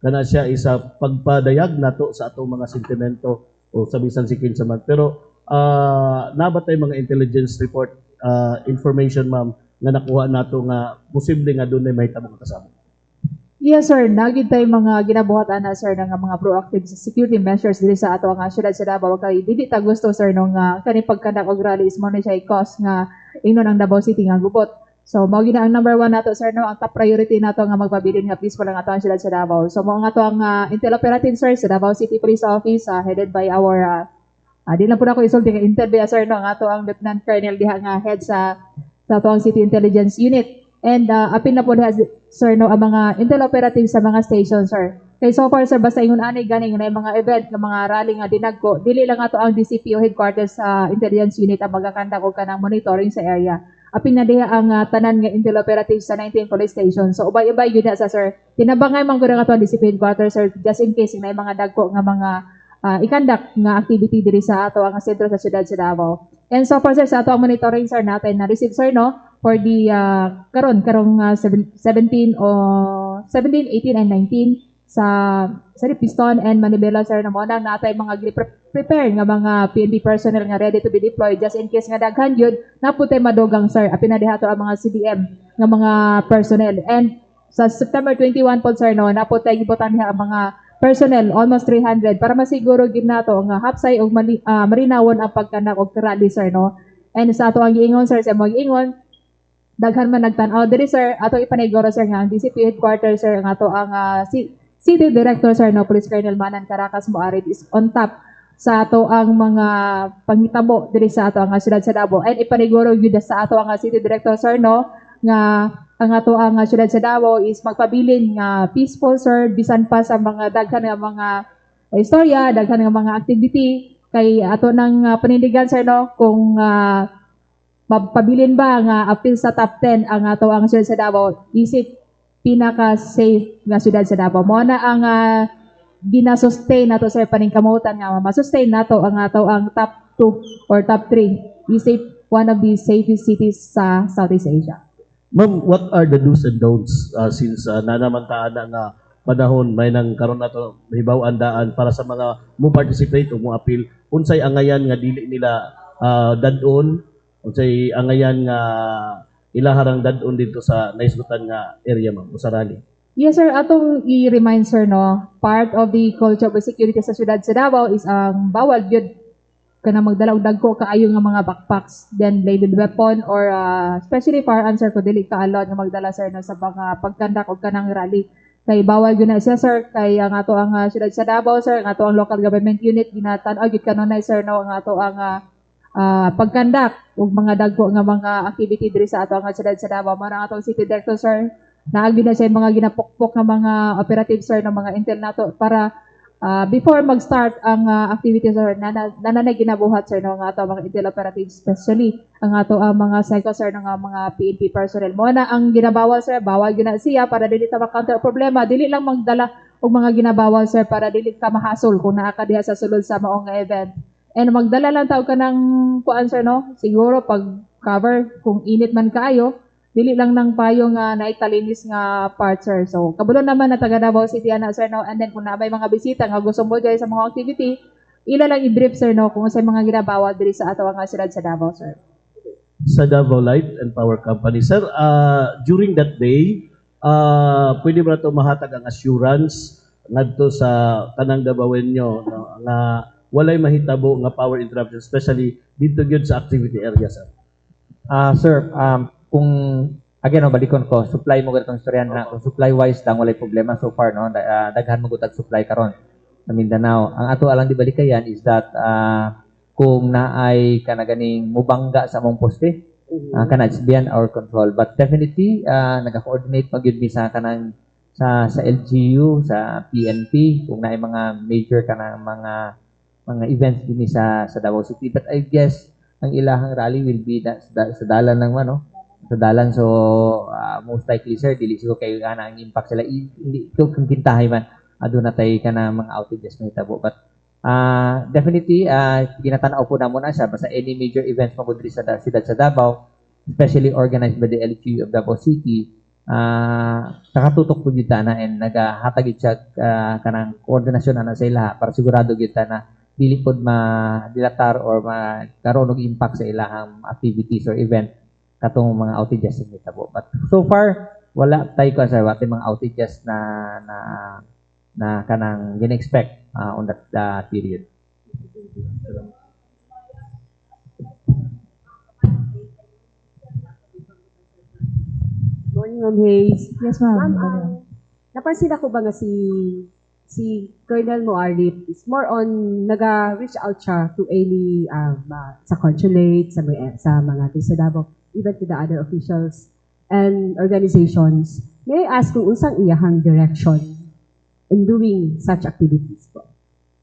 kana siya isa pagpadayag nato sa atong mga sentimento o sa bisan si kinsa man. Pero nabatay mga intelligence report information, ma'am, nga nakuha nato nga posible nga dunay mahitabo kasama. Yes, sir. Nagid tayo mga ginabuhatan na, sir, ng mga proactive security measures dili sa ato nga syudad sa Davao. Kay dili ta gusto, sir, nung kani pagkandak og rally is mo na siya i-cause nga ingnon ang Davao City nga gubot. So mao gina ang number 1 nato, sir, no, ang top priority nato nga magpabilin nga peaceful ang ato ang syudad sa Davao. So mao nga to ang intel operative, sir, sa Davao City Police Office headed by our di lang po na ko isulti nga intel ba, sir, no, nga to ang Lieutenant Colonel diha nga head sa Tuang City Intelligence Unit. And apin na po diha, sir, no, ang mga intel operative sa mga station, sir. Kay so far, sir, basta ingon ani ganing na mga event nga mga rally nga dinagko, dili lang ato ang DCPO headquarters sa intelligence unit ang magakandak og kanang monitoring sa area. Apin na diha ang tanan nga intel operative sa 19 police station. So ubay-ubay gyud na sa, sir. Tinabangay man gud ang ato ang DCPO headquarters, sir, just in case na mga dagko nga mga ikandak nga activity diri sa ato ang sentro sa syudad sa Davao. And so far, sir, sa ato ang monitoring, sir, natin na receive, sir, no, for the karong 17, 18 and 19 sa Piston and Manibela, sir, na mo nang natay mga prepare nga mga PNP personnel nga ready to be deployed just in case nga daghan yun naputay madogang, sir, apin na diha to ang mga CDM nga mga personnel. And sa September 21 po, sir, no, naputay gibutan diha ang mga personnel, almost 300, para masiguro gid nato nga hapsay og marinawon ang pagkanak og rally, sir, no? And sa ato ang giingon, sir, sa mga giingon, daghan man nagtan-aw diri, sir, ato ipaniguro, sir, nga ang DCP headquarters, sir, ang ato ang City Director, sir, no, Police Colonel Manan Caracas Moarid is on top sa ato ang mga panghitabo diri sa ato ang siyudad sa Davao. And ipaniguro gyud sa ato ang City Director, sir, no, nga ang ato ang siyudad sa Davao is magpabilin nga peaceful, sir, bisan pa sa mga daghan nga mga istorya, daghan nga mga activity kay ato nang panindigan, sir, no, kung mapabilin ba nga appeal sa top 10 ang ato ang siyudad sa Davao, isip pinaka-safe nga siyudad sa Davao. Mo na ang gina-sustain nato sa paningkamutan nga ma-sustain nato ang ato ang top 2 or top 3 isip one of the safest cities sa Southeast Asia. Ma'am, what are the do's and don'ts since nanamantaan na nga panahon may nang karon nato hibaw andaan para sa mga mo participate o mo appeal, unsay angayan nga dili nila dadon, unsay angayan nga ilaharang dadon dito sa naisgutan nga area, ma'am, o sa rally? Yes, sir, atong i-remind, sir, no, part of the culture of security sa siyudad sa Davao is ang bawal gyud kana magdala og dagko kaayo nga mga backpacks, then loaded weapon or especially firearms, sir, ko dili ka allowed nga magdala, sir, no, sa mga pagkandak og kanang rally. Kay bawal gyud na siya, sir, kay ang ato ang siyudad sa Davao, sir, ang ato ang local government unit ginatan-aw gyud kanunay, sir, no, ang ato ang pagkandak og mga dagko nga mga activity diri sa ato ang siyudad sa Davao. Mara ang atong City Director, sir, naagi na sa mga ginapukpok nga mga operative, sir, ng mga intel nato para before mag-start ang activities, sir, nanay ginabuhat, sir, no, nga ato mga intel operatives, especially ang ato ang mga psycho, sir, ng mga PNP personnel. Mo na ang ginabawal, sir, bawal gina siya para dili ta ma-counter problema, dili lang magdala og mga ginabawal, sir, para dili ka mahasol kung naa ka diha sa sulod sa maong nga event. And magdala lang taog ka ng kuan, sir, no, siguro pag cover kung init man kaayo, dili lang ng payo nga naitalinis nga part, sir. So, kabulon naman na taga Davao City, ana, sir, no? And then, kung na may mga bisita nga gusto mo dyan sa mga activity, ila lang i-brief, sir, no? Kung sa mga ginabawal diri sa ato nga siyudad sa Davao, sir. Sa Davao Light and Power Company, sir, during that day, pwede ba ito mahatag ang assurance ngadto sa tanang Davaoenyo, no, nga walay mahitabo nga power interruption, especially dito gyud sa activity area, sir? Sir, kung again, balikon ko, supply mo ganitong istoryan na kung supply wise lang walay problema so far, no, daghan mo gutag supply karon sa Mindanao. Ang ato alang di balikayan is that kung naay kanaganing mubangga sa mong poste, kana it's beyond our control, but definitely naga-coordinate magyud mi sa kanang sa LGU, sa PNP kung naay mga major kanang mga events din sa Davao City. But I guess ang ilahang rally will be sa dalan ng sa dalan, so most likely, sir, dili siguro kayo ang impact sila, hindi ito kung kintahay man aduna tay kana mga outages na hitabo, but definitely ginatanaw po na muna siya basta any major events mo diri sa siyudad sa Davao, especially organized by the LGU of Davao City, nakatutok po gyud na and nagahatag siya kanang koordinasyon na sa ila para sigurado gyud na dili pod dilatar or magkaroon og impact sa ilahang activities or event katong mga outages sa hitabo. But so far wala tayo ko sa mga outages na kanang gina-expect on that period. Morning, Ma'am Hayes. Yes, ma'am. Napansin ako ba nga si Colonel Moarip is more on naga-reach out siya to any sa consulate, sa mga sa Davao, even to the other officials and organizations. May I ask kung unsang iyahang direction in doing such activities po?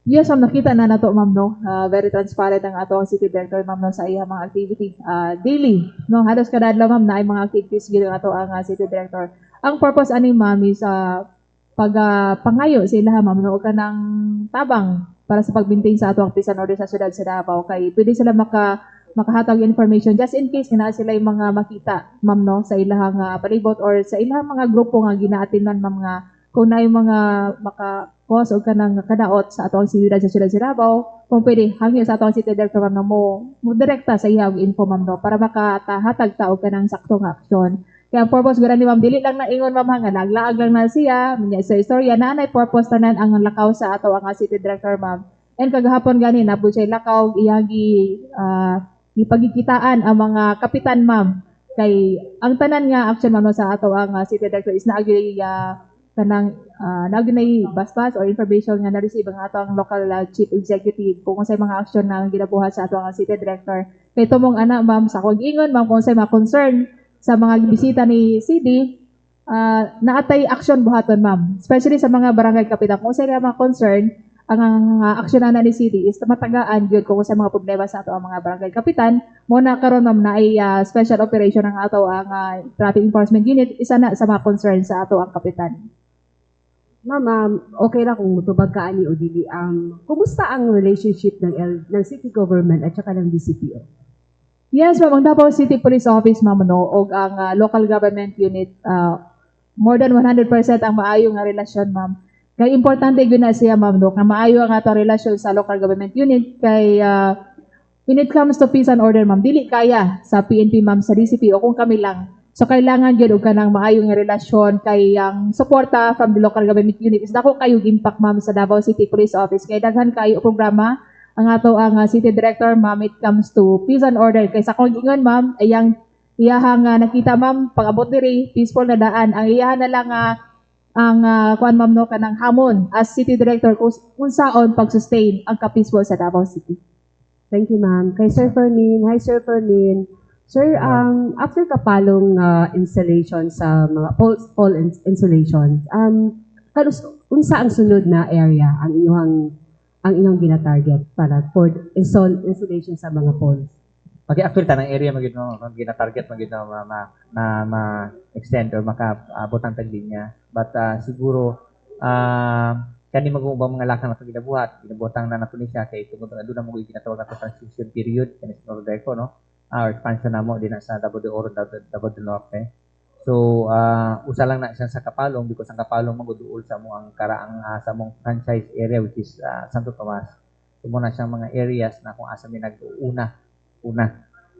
Yes, ma'am, nakita na nato, ma'am, no. Very transparent ang ato ang City Director, ma'am, no, sa iyang mga activity. Daily, no, halos kada adlaw, ma'am, na ay mga activities gid ato ang City Director. Ang purpose ani, ma'am, is pangayo sila, ma'am, no, kanang tabang para sa pagbintain sa ato ang peace and order sa siyudad sa Davao, kay pwede sila makahatag information just in case na sila yung mga makita, ma'am, no, sa ilahang palibot or sa ilahang mga grupo nga ginaatinan, ma'am, nga kung na yung mga maka-cause o kanang kadaot sa atong siyudad sa Davao, kung pwede hangyo sa atong City Director, ma'am, mo direkta sa iyang info, ma'am, no, para makatahatag ta og kanang saktong aksyon. Kaya ang purpose gura ni ma'am dili lang na ingon ma'am nga naglaag lang na siya, minya sa istorya na nay purpose tanan ang lakaw sa ato ang city director ma'am. And kagahapon gani na po siya lakaw iyagi ipagkikitaan ang mga kapitan ma'am kay ang tanan nga action ma'am sa ato ang city director is naagi kanang nagnay basbas or information nga na-receive ang ato ang local chief executive kung unsay mga action na ginabuhat sa ato ang city director. Kay tumong ana ma'am sa kog ingon ma'am kung unsay mga concern sa mga bisita ni CD, naatay action buhaton ma'am. Especially sa mga barangay kapitan kung unsay mga concern ang aksyonan na ni CD is matagaan gyud kung unsay mga problema sa ato ang mga barangay kapitan. Mo na karon ma'am na ay special operation ang ato ang traffic enforcement unit isa na sa mga concern sa ato ang kapitan. Ma'am, okay na kung mutubag ka ani o dili. Kumusta ang relationship ng city government at saka ng DCPO? Yes, ma'am. Ang Davao City Police Office, ma'am, no, o ang local government unit, more than 100% ang maayo nga relasyon, ma'am. Kaya importante yun na siya, ma'am, no, na maayo ang ato relasyon sa local government unit. Kay when it comes to peace and order, ma'am, dili kaya sa PNP, ma'am, sa DCPO kung kami lang. So, kailangan yun o ka ng maayong relasyon kay ang suporta from the local government unit. Is dako kayo impact, ma'am, sa Davao City Police Office. Kaya daghan kayo programa ang ato ang city director, ma'am, it comes to peace and order. Kay sa kong ingon, ma'am, ayang iyahang nakita, ma'am, pag-abot diri, peaceful na daan. Ang iyahan na lang kuan ma'am, no, kanang hamon as city director kung saon pag-sustain ang ka-peaceful sa Davao City. Thank you, ma'am. Kay Sir Fermin, hi Sir Fermin. Sir, after kapalong installation sa mga pole installation, unsa ang sunod na area ang inyong gina-target para for installation sa mga poles? Okay, actually tanang area magid mo gina-target magid na extend or makaabot ang taglinya. But siguro kani mag-ubang mga lakang na ginabuhatang na nato ni siya kay tungod na doon na mo ginatawag na transition period kani sa Nordeco, no? Or expansion na mo din sa Davao de Oro, Davao del Norte. So, usa lang na siya sa Kapalong because ang Kapalong maguduol sa mo ang karaang sa mong franchise area which is Santo Tomas. So, muna siyang mga areas na kung asa mi nag-una.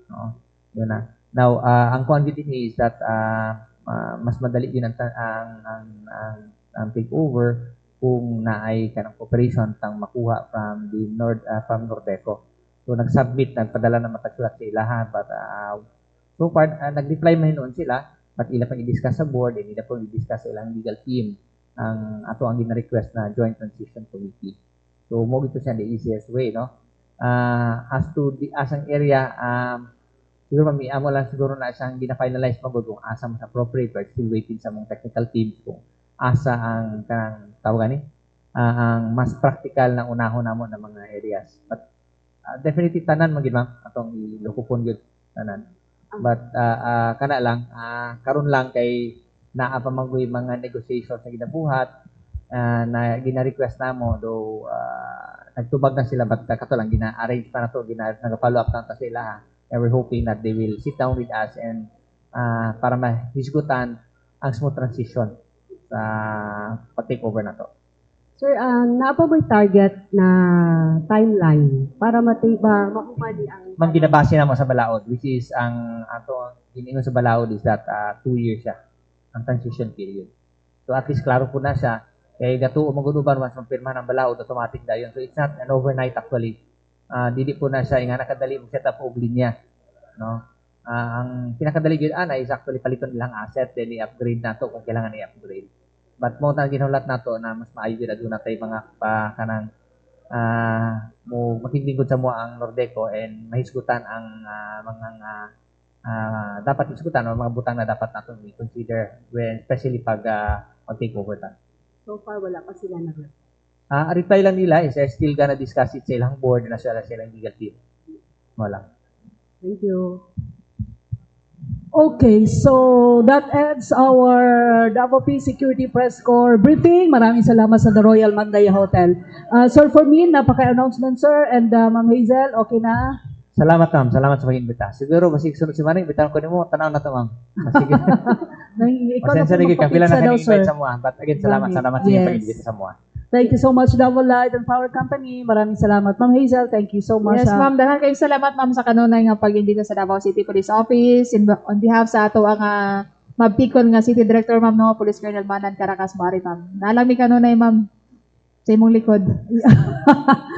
No? Yun na. Now, ang kuan din is that mas madali din ang takeover kung naay kanang cooperation tang makuha from the from Nordeco. So, nagpadala na matagsulat sa ilahan. But, so far, nag-reply man noon sila, but ila pang i-discuss sa board, and ila pang i-discuss sa ilang legal team ang ato ang gina-request na Joint Transition Committee. So, mo gito siya the easiest way, no? As to the asang area, siguro amo lang siguro na siyang gina-finalize magod kung asa mas appropriate, but still waiting sa mga technical teams kung asa ang kanang tawagan ang mas practical na unahon namo na mga areas. But, definitely tanan magid ma'am atong ilukupon gyud tanan. But kana lang karon lang kay naa pa magoy mga negotiation sa ginabuhat na gina-request namo do nagtubag na sila but kato lang gina-arrange pa nato nag-follow up na ta sila and we're hoping that they will sit down with us and para mahisgutan ang smooth transition sa pag-take over nato. Sir, naapa mo'y target na timeline para makuha ni ang... Mang ginabase naman sa balaod, which is ang ato iningon sa balaod is that 2 years siya, ang transition period. So at least klaro po na siya, kaya gato maguduban once mapirma ng balaod, automatic dayon. So it's not an overnight actually. Dili po na siya, nga nakadali mo set up og linya. No? Ang pinakadali yun is actually paliton nilang asset, then i-upgrade na to kung kailangan i-upgrade. But mo na ginulat nato na mas maayo gyud aduna tay mga kanang mo makindingod sa mo ang Nordeco and mahisgutan ang mga dapat hisgutan o mga butang na dapat nato i-consider when especially pag mag-take over ta. So far wala pa sila na. Reply lang nila is still gonna discuss it sa ilang board na sila legal team. Wala. Thank you. Okay, so that ends our Davao Peace Security Press Corps briefing. Maraming salamat sa The Royal Mandaya Hotel. Sir Fermin, napaka-announcement sir, and Ma'am Hazel, okay na? Salamat ma'am, salamat sa pag-imbita. Siguro, masig sunod si Manny, imbitahan ko nimo, tanaw na to ma'am. Sige. Pasensya rin ka, pila na kami-invite sa mga. But again, salamat sa inyong pag-imbita sa mga. Thank you so much, Davao Light and Power Company. Maraming salamat. Ma'am Hazel, thank you so much. Yes, ma'am. Daghang kayong salamat, ma'am, sa kanunay nga pag-imbita sa Davao City Police Office. On behalf sa ato ang mabtikon nga City Director ma'am no, Police Colonel Manan Caracas Mari ma'am. Naalami ka no na ma'am sa imong likod.